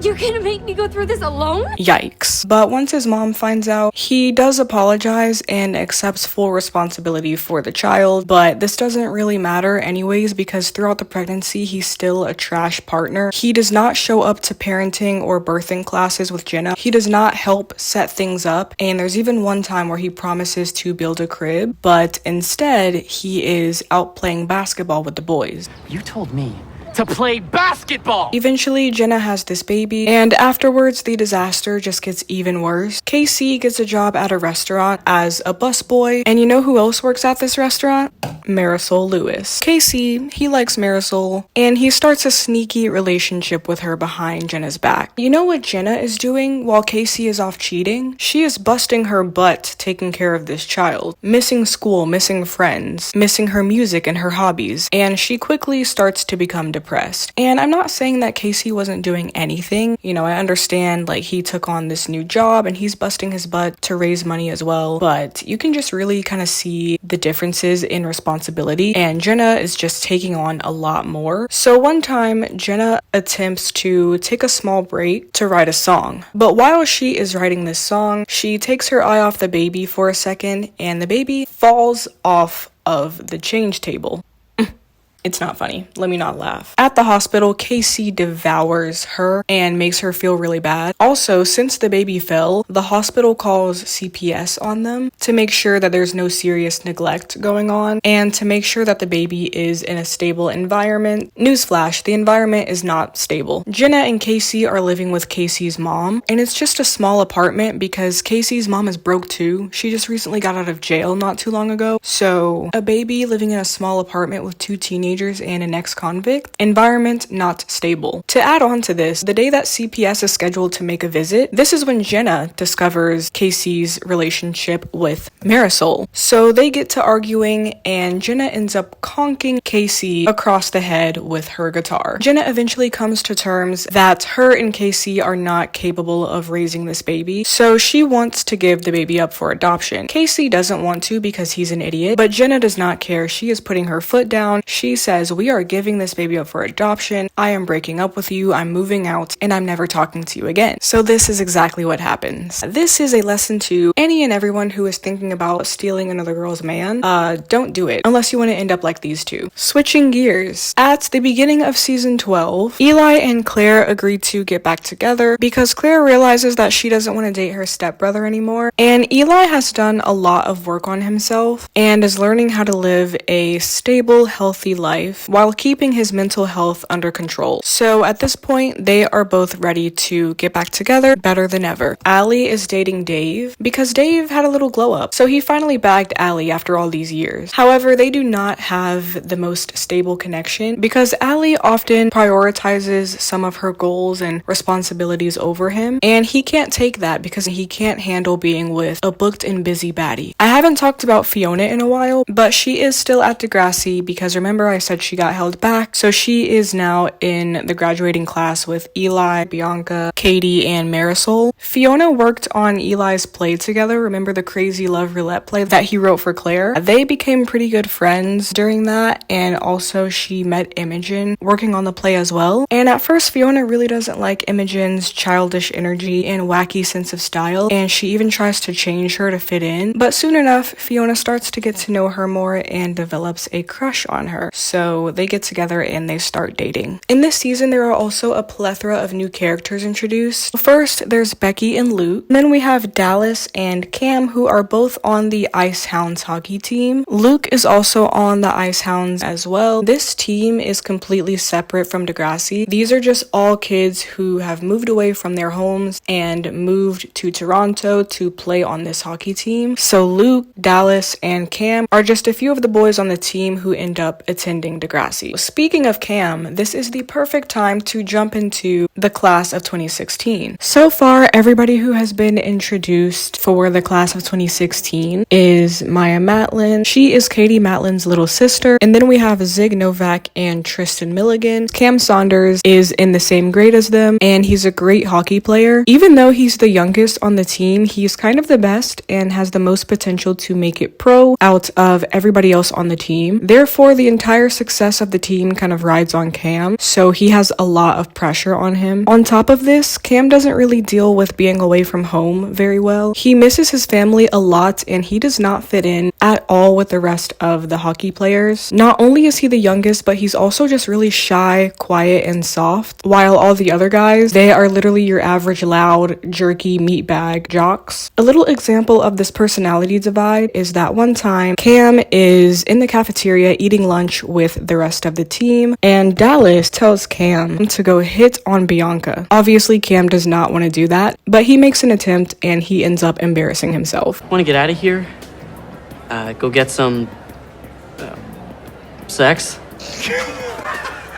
Speaker 9: You're gonna make me go through this alone?
Speaker 2: Yikes. But once his mom finds out, he does apologize and accepts full responsibility for the child, but this doesn't really matter anyways because throughout the pregnancy, he's still a trash partner. He does not show up to parenting or birthing classes with Jenna. He does not help set things up, and there's even one time where he promises to build a crib, but instead, he is out playing basketball with the boys.
Speaker 1: You told me to play basketball!
Speaker 2: Eventually, Jenna has this baby, and afterwards, the disaster just gets even worse. Casey gets a job at a restaurant as a busboy, and you know who else works at this restaurant? Marisol Lewis. Casey, he likes Marisol, and he starts a sneaky relationship with her behind Jenna's back. You know what Jenna is doing while Casey is off cheating? She is busting her butt taking care of this child, missing school, missing friends, missing her music and her hobbies, and she quickly starts to become depressed. And I'm not saying that Casey wasn't doing anything. You know, I understand like he took on this new job and he's busting his butt to raise money as well, but you can just really kind of see the differences in responsibility, and Jenna is just taking on a lot more. So one time, Jenna attempts to take a small break to write a song, but while she is writing this song, she takes her eye off the baby for a second and the baby falls off of the change table. It's not funny. Let me not laugh. At the hospital, Casey devours her and makes her feel really bad. Also, since the baby fell, the hospital calls CPS on them to make sure that there's no serious neglect going on and to make sure that the baby is in a stable environment. Newsflash, the environment is not stable. Jenna and Casey are living with Casey's mom, and it's just a small apartment because Casey's mom is broke too. She just recently got out of jail not too long ago. So, a baby living in a small apartment with two teenagers and an ex-convict, environment not stable. To add on to this, the day that CPS is scheduled to make a visit, this is when Jenna discovers Casey's relationship with Marisol. So they get to arguing and Jenna ends up conking Casey across the head with her guitar. Jenna eventually comes to terms that her and Casey are not capable of raising this baby, so she wants to give the baby up for adoption. Casey doesn't want to because he's an idiot, but Jenna does not care. She is putting her foot down. She says, we are giving this baby up for adoption. I am breaking up with you. I'm moving out and I'm never talking to you again. So this is exactly what happens. This is a lesson to any and everyone who is thinking about stealing another girl's man. Don't do it unless you want to end up like these two. Switching gears. At the beginning of season 12, Eli and Claire agree to get back together because Claire realizes that she doesn't want to date her stepbrother anymore. And Eli has done a lot of work on himself and is learning how to live a stable, healthy life while keeping his mental health under control. So at this point, they are both ready to get back together better than ever. Allie is dating Dave because Dave had a little glow up. So he finally bagged Allie after all these years. However, they do not have the most stable connection because Allie often prioritizes some of her goals and responsibilities over him, and he can't take that because he can't handle being with a booked and busy baddie. I haven't talked about Fiona in a while, but she is still at Degrassi because remember I said she got held back, so she is now in the graduating class with Eli, Bianca, Katie, and Marisol. Fiona worked on Eli's play together. Remember the Crazy Love Roulette play that he wrote for Claire? They became pretty good friends during that, and also she met Imogen working on the play as well. And at first, Fiona really doesn't like Imogen's childish energy and wacky sense of style, and she even tries to change her to fit in. But soon enough, Fiona starts to get to know her more and develops a crush on her. so they get together and they start dating. In this season, there are also a plethora of new characters introduced. First, there's Becky and Luke. Then we have Dallas and Cam, who are both on the Ice Hounds hockey team. Luke is also on the Ice Hounds as well. This team is completely separate from Degrassi. These are just all kids who have moved away from their homes and moved to Toronto to play on this hockey team. So Luke, Dallas, and Cam are just a few of the boys on the team who end up attending Degrassi. Speaking of Cam, this is the perfect time to jump into the class of 2016. So far, everybody who has been introduced for the class of 2016 is Maya Matlin. She is Katie Matlin's little sister. And then we have Zig Novak and Tristan Milligan. Cam Saunders is in the same grade as them, and he's a great hockey player. Even though he's the youngest on the team, he's kind of the best and has the most potential to make it pro out of everybody else on the team. Therefore, the entire success of the team kind of rides on Cam, so he has a lot of pressure on him. On top of this, Cam doesn't really deal with being away from home very well. He misses his family a lot, and he does not fit in at all with the rest of the hockey players. Not only is he the youngest, but he's also just really shy, quiet, and soft, while all the other guys, they are literally your average loud, jerky meatbag jocks. A little example of this personality divide is that one time Cam is in the cafeteria eating lunch with the rest of the team, and Dallas tells Cam to go hit on Bianca. Obviously, Cam does not want to do that, but he makes an attempt and he ends up embarrassing himself.
Speaker 10: Want to get out of here? Go get some sex?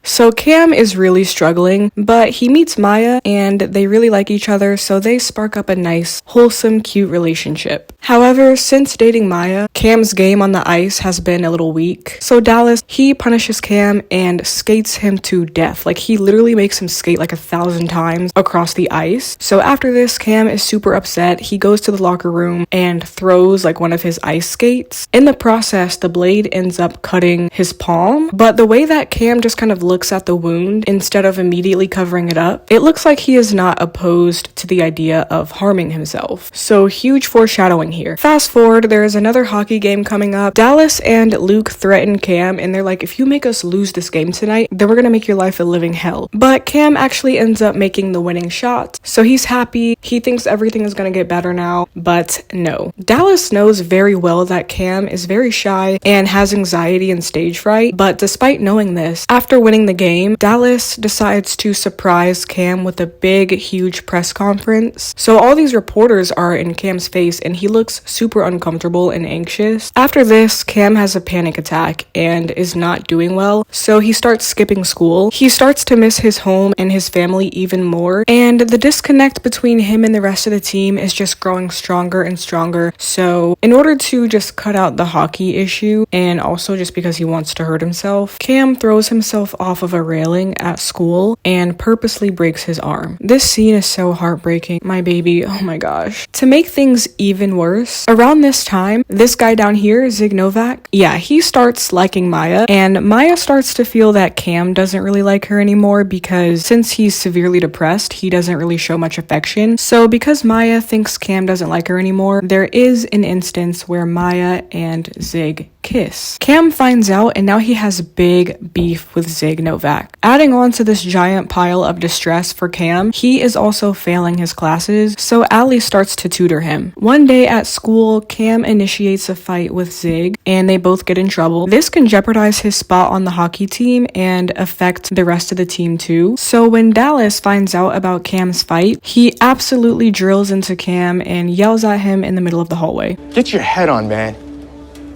Speaker 2: So Cam is really struggling, but he meets Maya and they really like each other, so they spark up a nice, wholesome, cute relationship. However, since dating Maya, Cam's game on the ice has been a little weak. So Dallas, he punishes Cam and skates him to death. Like, he literally makes him skate like 1,000 times across the ice. So after this, Cam is super upset. He goes to the locker room and throws like one of his ice skates. In the process, the blade ends up cutting his palm, but the way that Cam just kind of looks at the wound instead of immediately covering it up, it looks like he is not opposed to the idea of harming himself. So huge foreshadowing here. Fast forward, there is another hockey game coming up. Dallas and Luke threaten Cam and they're like, if you make us lose this game tonight, then we're gonna make your life a living hell. But Cam actually ends up making the winning shot. So he's happy. He thinks everything is gonna get better now, but no. Dallas knows very well that Cam is very shy and has anxiety and stage fright, but despite knowing this, after winning the game, Dallas decides to surprise Cam with a big, huge press conference. So all these reporters are in Cam's face and he looks super uncomfortable and anxious. After this, Cam has a panic attack and is not doing well, so he starts skipping school. He starts to miss his home and his family even more, and the disconnect between him and the rest of the team is just growing stronger and stronger. So in order to just cut out the hockey issue, and also just because he wants to hurt himself, Cam throws himself off of a railing at school and purposely breaks his arm. This scene is so heartbreaking. My baby, oh my gosh. To make things even worse, around this time, this guy down here, Zig Novak, yeah, he starts liking Maya, and Maya starts to feel that Cam doesn't really like her anymore because since he's severely depressed, he doesn't really show much affection. So because Maya thinks Cam doesn't like her anymore, there is an instance where Maya and Zig kiss. Cam finds out and now he has big beef with Zig Novak. Adding on to this giant pile of distress for Cam, he is also failing his classes, so Allie starts to tutor him. One day at school, Cam initiates a fight with Zig and they both get in trouble. This can jeopardize his spot on the hockey team and affect the rest of the team too. So when Dallas finds out about Cam's fight, he absolutely drills into Cam and yells at him in the middle of the hallway.
Speaker 11: Get your head on, man.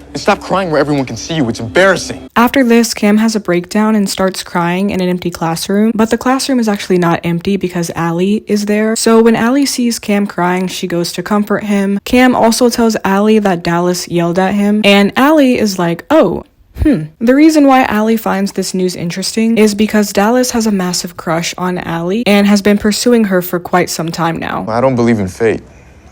Speaker 11: And stop crying where everyone can see you. It's embarrassing.
Speaker 2: After this, Cam has a breakdown and starts crying in an empty classroom, but the classroom is actually not empty because Allie is there. So when Allie sees Cam crying, she goes to comfort him. Cam also tells Allie that Dallas yelled at him, and Allie is like, oh, The reason why Allie finds this news interesting is because Dallas has a massive crush on Allie and has been pursuing her for quite some time now.
Speaker 11: I don't believe in fate.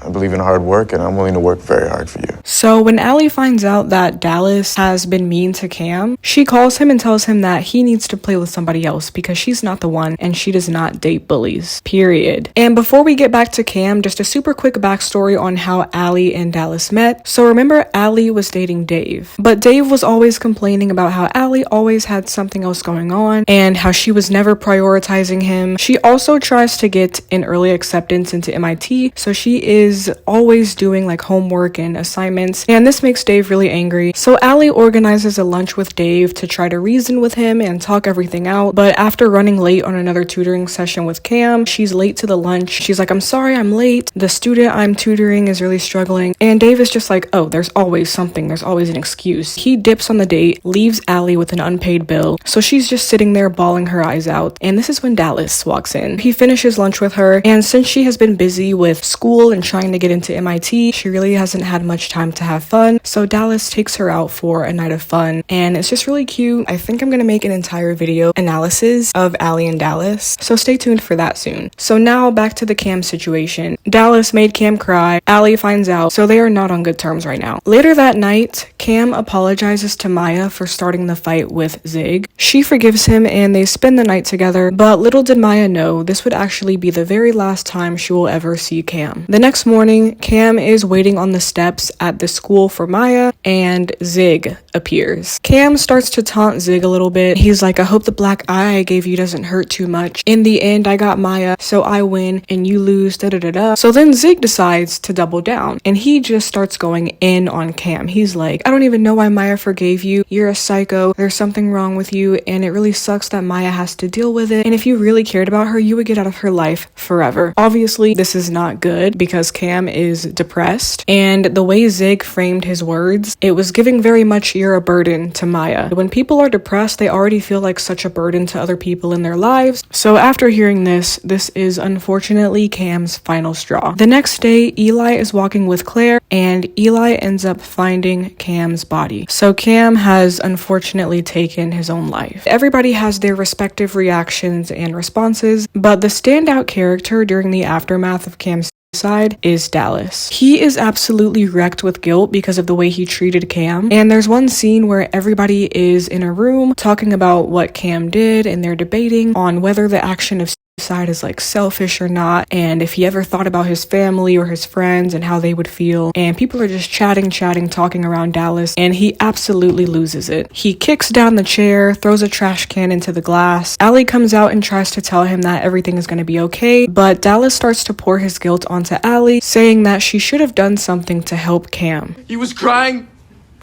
Speaker 11: I believe in hard work, and I'm willing to work very hard for you.
Speaker 2: So when Allie finds out that Dallas has been mean to Cam, she calls him and tells him that he needs to play with somebody else because she's not the one and she does not date bullies. Period. And before we get back to Cam, just a super quick backstory on how Allie and Dallas met. So remember, Allie was dating Dave, but Dave was always complaining about how Allie always had something else going on and how she was never prioritizing him. She also tries to get an early acceptance into MIT, so she is always doing like homework and assignments, and this makes Dave really angry. So Allie organizes a lunch with Dave to try to reason with him and talk everything out, but after running late on another tutoring session with Cam, she's late to the lunch. She's like, I'm sorry I'm late. The student I'm tutoring is really struggling. And Dave is just like, oh, there's always something. There's always an excuse. He dips on the date, leaves Allie with an unpaid bill. So she's just sitting there bawling her eyes out. And this is when Dallas walks in. He finishes lunch with her. And since she has been busy with school and trying to get into MIT, she really hasn't had much time to have fun. So Dallas takes her out for a night of fun. And it's just really cute. I think I'm going to make an entire video analysis of Allie and Dallas. So stay tuned for that soon. So now back to the Cam situation. Dallas made Cam cry. Allie finds out. So they are not on good terms right now. Later that night, Cam apologizes to Maya for starting the fight with Zig. She forgives him and they spend the night together, but little did Maya know this would actually be the very last time she will ever see Cam. The next morning, Cam is waiting on the steps at the school for Maya and Zig appears. Cam starts to taunt Zig a little bit. He's like, I hope the black eye I gave you doesn't hurt too much. In the end, I got Maya, so I win and you lose, da da da da. So then Zig decides to double down and he just starts going in on Cam. He's like, I don't even know why Maya forgave you. You're a psycho. There's something wrong with you and it really sucks that Maya has to deal with it. And if you really cared about her, you would get out of her life forever. Obviously, this is not good because Cam is depressed, and the way Zig framed his words, it was giving very much you're a burden to Maya. When people are depressed, they already feel like such a burden to other people in their lives. So after hearing this is unfortunately Cam's final straw. The next day, Eli is walking with Claire and Eli ends up finding Cam's body. So Cam has unfortunately taken his own life. Everybody has their respective reactions and responses, but the standout character during the aftermath of Cam's side is Dallas. He is absolutely wrecked with guilt because of the way he treated Cam, and there's one scene where everybody is in a room talking about what Cam did and they're debating on whether the action of suicide is like selfish or not, and if he ever thought about his family or his friends and how they would feel, and people are just chatting talking around Dallas, and he absolutely loses it. He kicks down the chair, throws a trash can into the glass. Allie comes out and tries to tell him that everything is going to be okay, but Dallas starts to pour his guilt onto Allie, saying that she should have done something to help Cam.
Speaker 11: He was crying.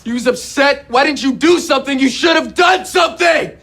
Speaker 11: He was upset. Why didn't you do something? You should have done something!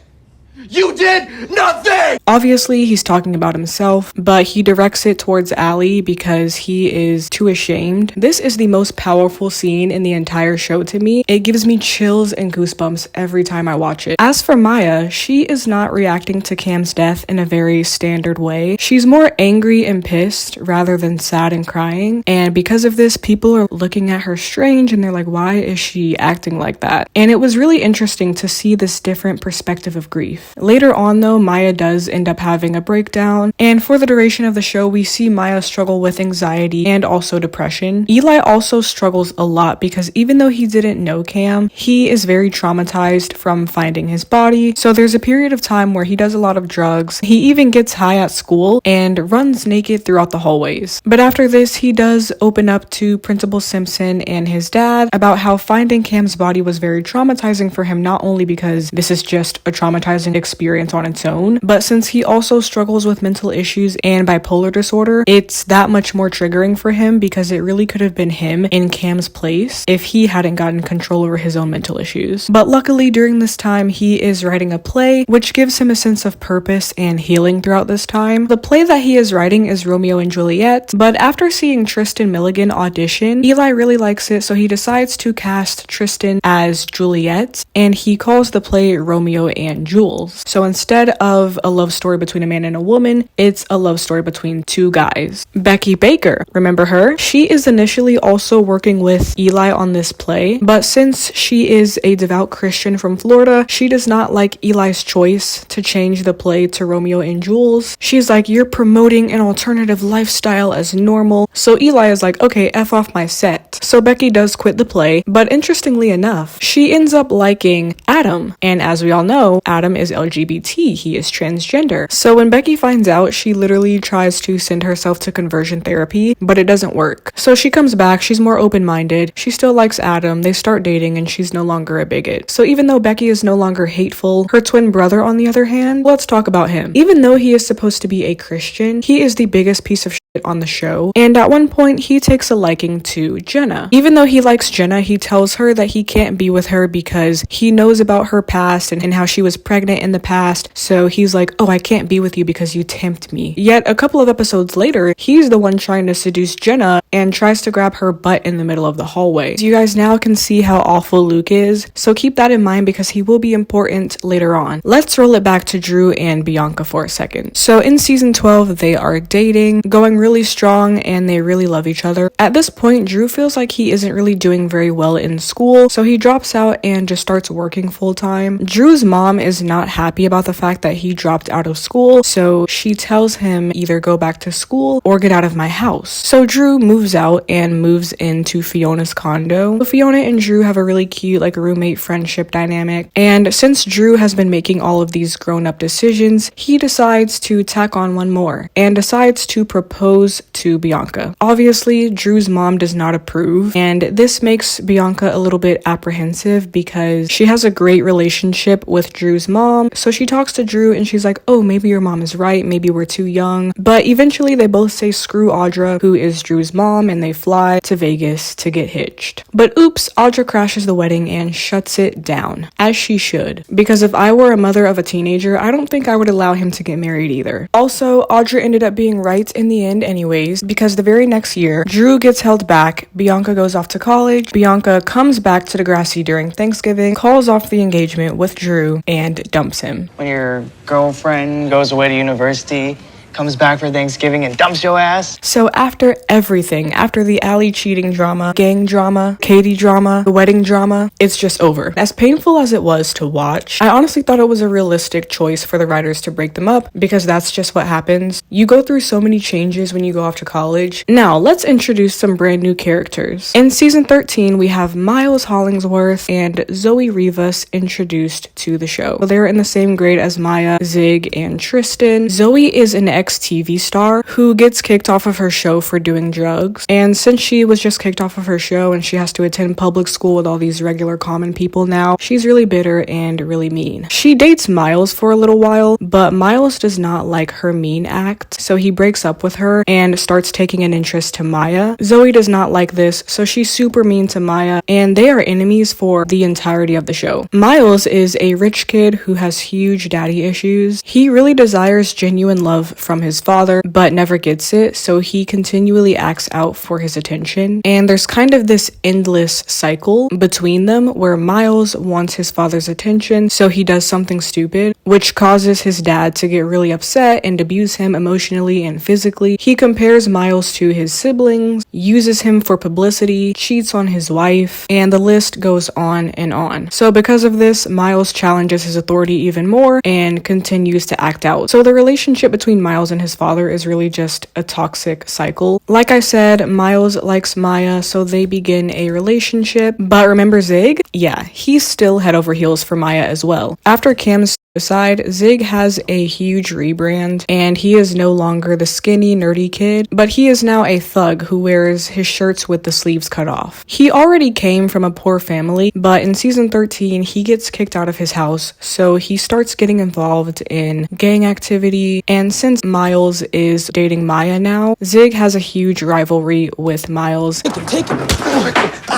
Speaker 11: You did nothing!
Speaker 2: Obviously, he's talking about himself, but he directs it towards Allie because he is too ashamed. This is the most powerful scene in the entire show to me. It gives me chills and goosebumps every time I watch it. As for Maya, she is not reacting to Cam's death in a very standard way. She's more angry and pissed rather than sad and crying, and because of this, people are looking at her strange and they're like, why is she acting like that? And it was really interesting to see this different perspective of grief. Later on though, Maya does end up having a breakdown, and for the duration of the show we see Maya struggle with anxiety and also depression. Eli also struggles a lot because even though he didn't know Cam, he is very traumatized from finding his body, so there's a period of time where he does a lot of drugs. He even gets high at school and runs naked throughout the hallways. But after this, he does open up to Principal Simpson and his dad about how finding Cam's body was very traumatizing for him, not only because this is just a traumatizing experience on its own, but since he also struggles with mental issues and bipolar disorder, it's that much more triggering for him because it really could have been him in Cam's place if he hadn't gotten control over his own mental issues. But luckily during this time he is writing a play which gives him a sense of purpose and healing throughout this time. The play that he is writing is Romeo and Juliet, but after seeing Tristan Milligan audition, Eli really likes it, so he decides to cast Tristan as Juliet and he calls the play Romeo and Jules. roles. So instead of a love story between a man and a woman, it's a love story between two guys. Becky Baker, remember her? She is initially also working with Eli on this play, but since she is a devout Christian from Florida, she does not like Eli's choice to change the play to Romeo and Jules. She's like, you're promoting an alternative lifestyle as normal. So Eli is like, okay, F off my set. So Becky does quit the play, but interestingly enough, she ends up liking Adam. And as we all know, Adam is LGBT, he is transgender. So when Becky finds out, she literally tries to send herself to conversion therapy, but it doesn't work. So she comes back, she's more open-minded, she still likes Adam, they start dating, and she's no longer a bigot. So even though Becky is no longer hateful, her twin brother on the other hand, let's talk about him. Even though he is supposed to be a Christian, he is the biggest piece of shit on the show, and at one point he takes a liking to Jenna. Even though he likes Jenna, he tells her that he can't be with her because he knows about her past and how she was pregnant in the past, so he's like, oh, I can't be with you because you tempt me. Yet a couple of episodes later, he's the one trying to seduce Jenna and tries to grab her butt in the middle of the hallway. You guys now can see how awful Luke is, so keep that in mind because he will be important later on. Let's roll it back to Drew and Bianca for a second. So in season 12, they are dating, going really strong, and they really love each other. At this point, Drew feels like he isn't really doing very well in school, so he drops out and just starts working full time. Drew's mom is not happy about the fact that he dropped out of school, so she tells him either go back to school or get out of my house. So Drew moves out and moves into Fiona's condo. Fiona and Drew have a really cute like roommate friendship dynamic, and since Drew has been making all of these grown-up decisions, he decides to tack on one more and decides to propose to Bianca. Obviously, Drew's mom does not approve, and this makes Bianca a little bit apprehensive because she has a great relationship with Drew's mom. So she talks to Drew and she's like, oh, maybe your mom is right, maybe we're too young. But eventually they both say screw Audra, who is Drew's mom, and they fly to Vegas to get hitched. But oops, Audra crashes the wedding and shuts it down, as she should. Because if I were a mother of a teenager, I don't think I would allow him to get married either. Also, Audra ended up being right in the end anyways, because the very next year, Drew gets held back, Bianca goes off to college, Bianca comes back to Degrassi during Thanksgiving, calls off the engagement with Drew, and dumps him.
Speaker 12: When your girlfriend goes away to university, comes back for Thanksgiving and dumps your ass.
Speaker 2: So after everything, after the Allie cheating drama, gang drama, Katie drama, the wedding drama, it's just over. As painful as it was to watch, I honestly thought it was a realistic choice for the writers to break them up because that's just what happens. You go through so many changes when you go off to college. Now, let's introduce some brand new characters. In season 13, we have Miles Hollingsworth and Zoe Rivas introduced to the show. They're in the same grade as Maya, Zig, and Tristan. Zoe is an ex-TV star who gets kicked off of her show for doing drugs, and since she was just kicked off of her show and she has to attend public school with all these regular common people now, she's really bitter and really mean. She dates Miles for a little while, but Miles does not like her mean act, so he breaks up with her and starts taking an interest to Maya. Zoe does not like this, so she's super mean to Maya, and they are enemies for the entirety of the show. Miles is a rich kid who has huge daddy issues. He really desires genuine love from his father, but never gets it, so he continually acts out for his attention. And there's kind of this endless cycle between them where Miles wants his father's attention, so he does something stupid, which causes his dad to get really upset and abuse him emotionally and physically. He compares Miles to his siblings, uses him for publicity, cheats on his wife, and the list goes on and on. So because of this, Miles challenges his authority even more and continues to act out. So the relationship between Miles and his father is really just a toxic cycle. Like I said, Miles likes Maya, so they begin a relationship. But remember Zig? Yeah, he's still head over heels for Maya as well. After Cam's suicide, Zig has a huge rebrand, and he is no longer the skinny, nerdy kid, but he is now a thug who wears his shirts with the sleeves cut off. He already came from a poor family, but in season 13, he gets kicked out of his house, so he starts getting involved in gang activity, and since Miles is dating Maya now, Zig has a huge rivalry with Miles.
Speaker 12: Take him.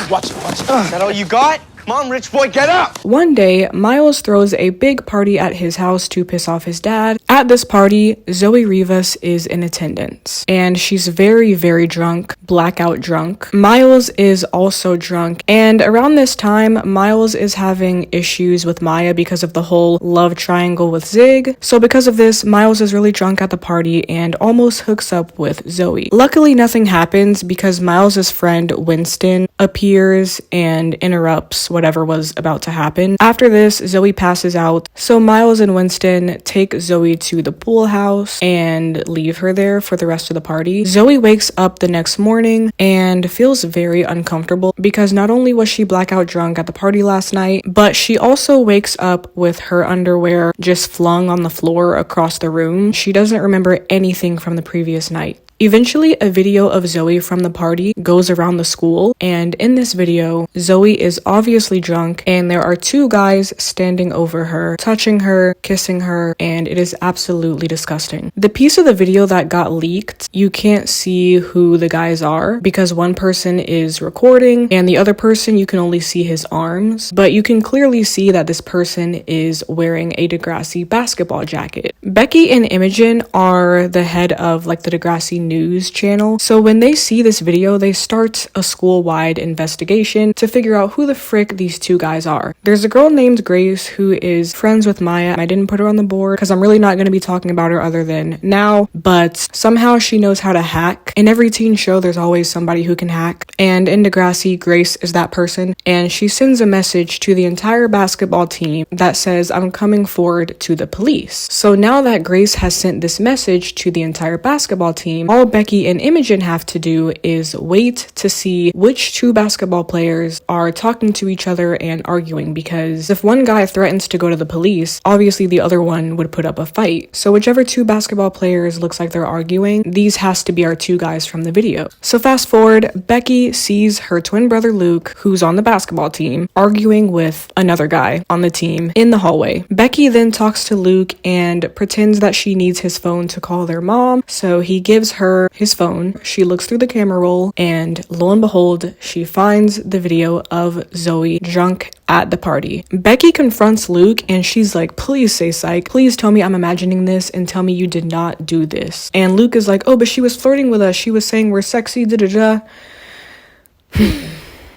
Speaker 12: Watch it. Is that all you got? Come Come on, rich boy, get up!
Speaker 2: One day, Miles throws a big party at his house to piss off his dad. At this party, Zoe Rivas is in attendance, and she's very, very drunk, blackout drunk. Miles is also drunk, and around this time, Miles is having issues with Maya because of the whole love triangle with Zig. So because of this, Miles is really drunk at the party and almost hooks up with Zoe. Luckily, nothing happens because Miles's friend Winston appears and interrupts whatever was about to happen. After this, Zoe passes out, so Miles and Winston take Zoe to the pool house and leave her there for the rest of the party. Zoe wakes up the next morning and feels very uncomfortable because not only was she blackout drunk at the party last night, but she also wakes up with her underwear just flung on the floor across the room. She doesn't remember anything from the previous night. Eventually, a video of Zoe from the party goes around the school, and in this video, Zoe is obviously drunk, and there are two guys standing over her, touching her, kissing her, and it is absolutely disgusting. The piece of the video that got leaked, you can't see who the guys are because one person is recording, and the other person, you can only see his arms, but you can clearly see that this person is wearing a Degrassi basketball jacket. Becky and Imogen are the head of like the Degrassi news channel, so when they see this video, they start a school-wide investigation to figure out who the frick these two guys are. There's a girl named Grace who is friends with Maya. I didn't put her on the board because I'm really not going to be talking about her other than now, but somehow she knows how to hack. In every teen show, there's always somebody who can hack, and in Degrassi, Grace is that person, and she sends a message to the entire basketball team that says, "I'm coming forward to the police." So now that Grace has sent this message to the entire basketball team, all Becky and Imogen have to do is wait to see which two basketball players are talking to each other and arguing, because if one guy threatens to go to the police, obviously the other one would put up a fight. So whichever two basketball players looks like they're arguing, these has to be our two guys from the video. So fast forward, Becky sees her twin brother Luke, who's on the basketball team, arguing with another guy on the team in the hallway. Becky then talks to Luke and pretends that she needs his phone to call their mom, so he gives her his phone. She looks through the camera roll, and lo and behold, she finds the video of Zoe drunk at the party. Becky confronts Luke and she's like, "Please say psych. Please tell me I'm imagining this and tell me you did not do this." And Luke is like, "Oh, but she was flirting with us. She was saying we're sexy, da-da-da."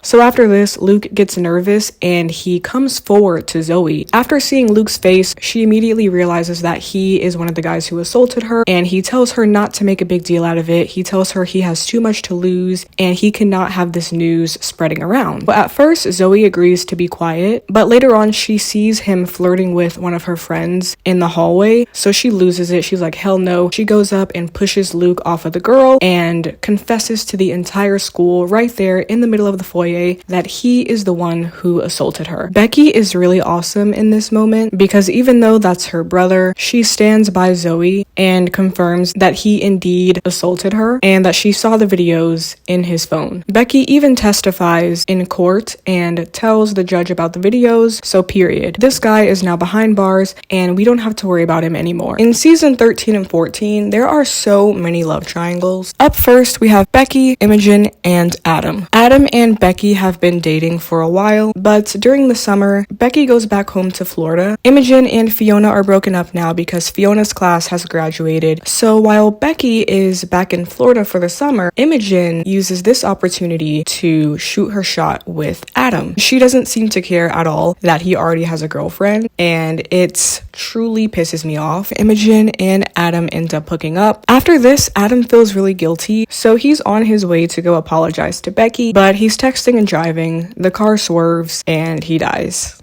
Speaker 2: So after this, Luke gets nervous and he comes forward to Zoe. After seeing Luke's face, she immediately realizes that he is one of the guys who assaulted her, and he tells her not to make a big deal out of it. He tells her he has too much to lose and he cannot have this news spreading around. But at first, Zoe agrees to be quiet, but later on she sees him flirting with one of her friends in the hallway, so she loses it. She's like, hell no. She goes up and pushes Luke off of the girl and confesses to the entire school right there in the middle of the foyer that he is the one who assaulted her. Becky is really awesome in this moment because even though that's her brother, she stands by Zoe and confirms that he indeed assaulted her and that she saw the videos in his phone. Becky even testifies in court and tells the judge about the videos, so period. This guy is now behind bars and we don't have to worry about him anymore. In season 13 and 14, there are so many love triangles. Up first, we have Becky, Imogen, and Adam. Adam and Becky have been dating for a while, but during the summer, Becky goes back home to Florida. Imogen and Fiona are broken up now because Fiona's class has graduated. So while Becky is back in Florida for the summer, Imogen uses this opportunity to shoot her shot with Adam. She doesn't seem to care at all that he already has a girlfriend, and it truly pisses me off. Imogen and Adam end up hooking up. After this, Adam feels really guilty, so he's on his way to go apologize to Becky, but he's texting and driving, the car swerves, and he dies.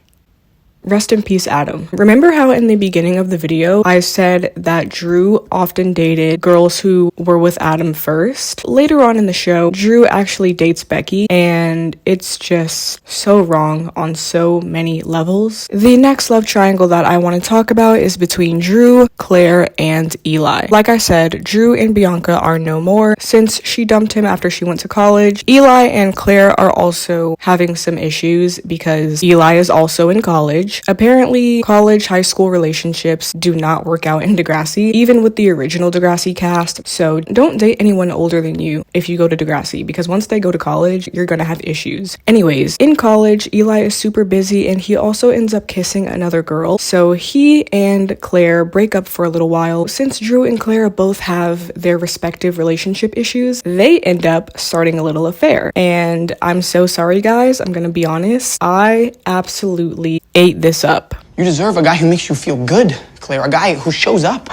Speaker 2: Rest in peace, Adam. Remember how in the beginning of the video, I said that Drew often dated girls who were with Adam first? Later on in the show, Drew actually dates Becky, and it's just so wrong on so many levels. The next love triangle that I want to talk about is between Drew, Claire, and Eli. Like I said, Drew and Bianca are no more since she dumped him after she went to college. Eli and Claire are also having some issues because Eli is also in college. college. Apparently, college high school relationships do not work out in Degrassi, even with the original Degrassi cast. So don't date anyone older than you if you go to Degrassi, because once they go to college, you're gonna have issues. Anyways, in college, Eli is super busy and he also ends up kissing another girl. So he and Claire break up for a little while. Since Drew and Claire both have their respective relationship issues, they end up starting a little affair. And I'm so sorry, guys. I'm gonna be honest. I absolutely ate this up.
Speaker 12: You deserve a guy who makes you feel good, Claire. A guy who shows up.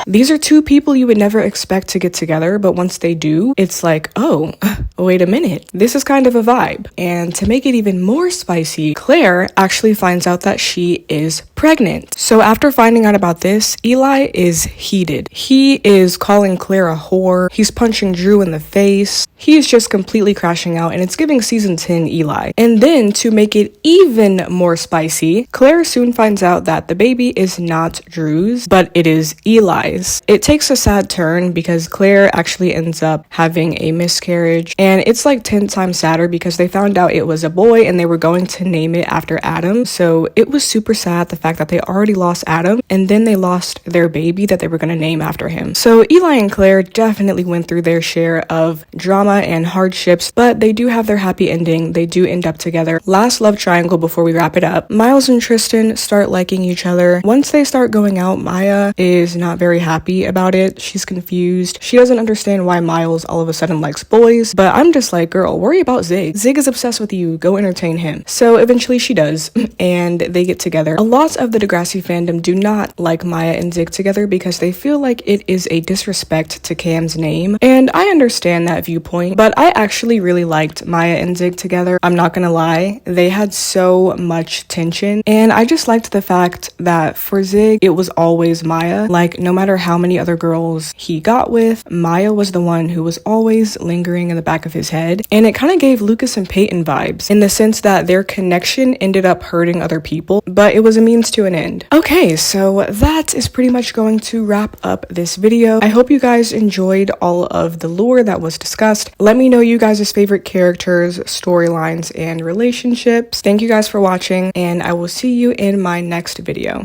Speaker 2: These are two people you would never expect to get together, but once they do, it's like, oh, wait a minute. This is kind of a vibe. And to make it even more spicy, Claire actually finds out that she is pregnant. So after finding out about this, Eli is heated. He is calling Claire a whore. He's punching Drew in the face. He's just completely crashing out, and it's giving season 10 Eli. And then to make it even more spicy, Claire soon finds out that the baby is not Drew's, but it is Eli's. It takes a sad turn because Claire actually ends up having a miscarriage, and it's like 10 times sadder because they found out it was a boy and they were going to name it after Adam. So it was super sad, the fact that they already lost Adam and then they lost their baby that they were going to name after him. So Eli and Claire definitely went through their share of drama and hardships, but they do have their happy ending. They do end up together. Last love triangle before we wrap it up. Miles and Tristan start liking each other. Once they start going out, Maya is not very happy about it. She's confused. She doesn't understand why Miles all of a sudden likes boys, but I'm just like, girl, worry about Zig. Zig is obsessed with you. Go entertain him. So eventually she does, and they get together. A lot of the Degrassi fandom do not like Maya and Zig together because they feel like it is a disrespect to Cam's name, and I understand that viewpoint, but I actually really liked Maya and Zig together. I'm not gonna lie. They had so much tension, and I just liked the fact that for Zig, it was always Maya. Like, no matter how many other girls he got with, Maya was the one who was always lingering in the back of his head. And it kind of gave Lucas and Peyton vibes in the sense that their connection ended up hurting other people, but it was a means to an end. Okay, so that is pretty much going to wrap up this video. I hope you guys enjoyed all of the lore that was discussed. Let me know you guys' favorite characters, storylines, and relationships. Thank you guys for watching, and I will see you in my next video.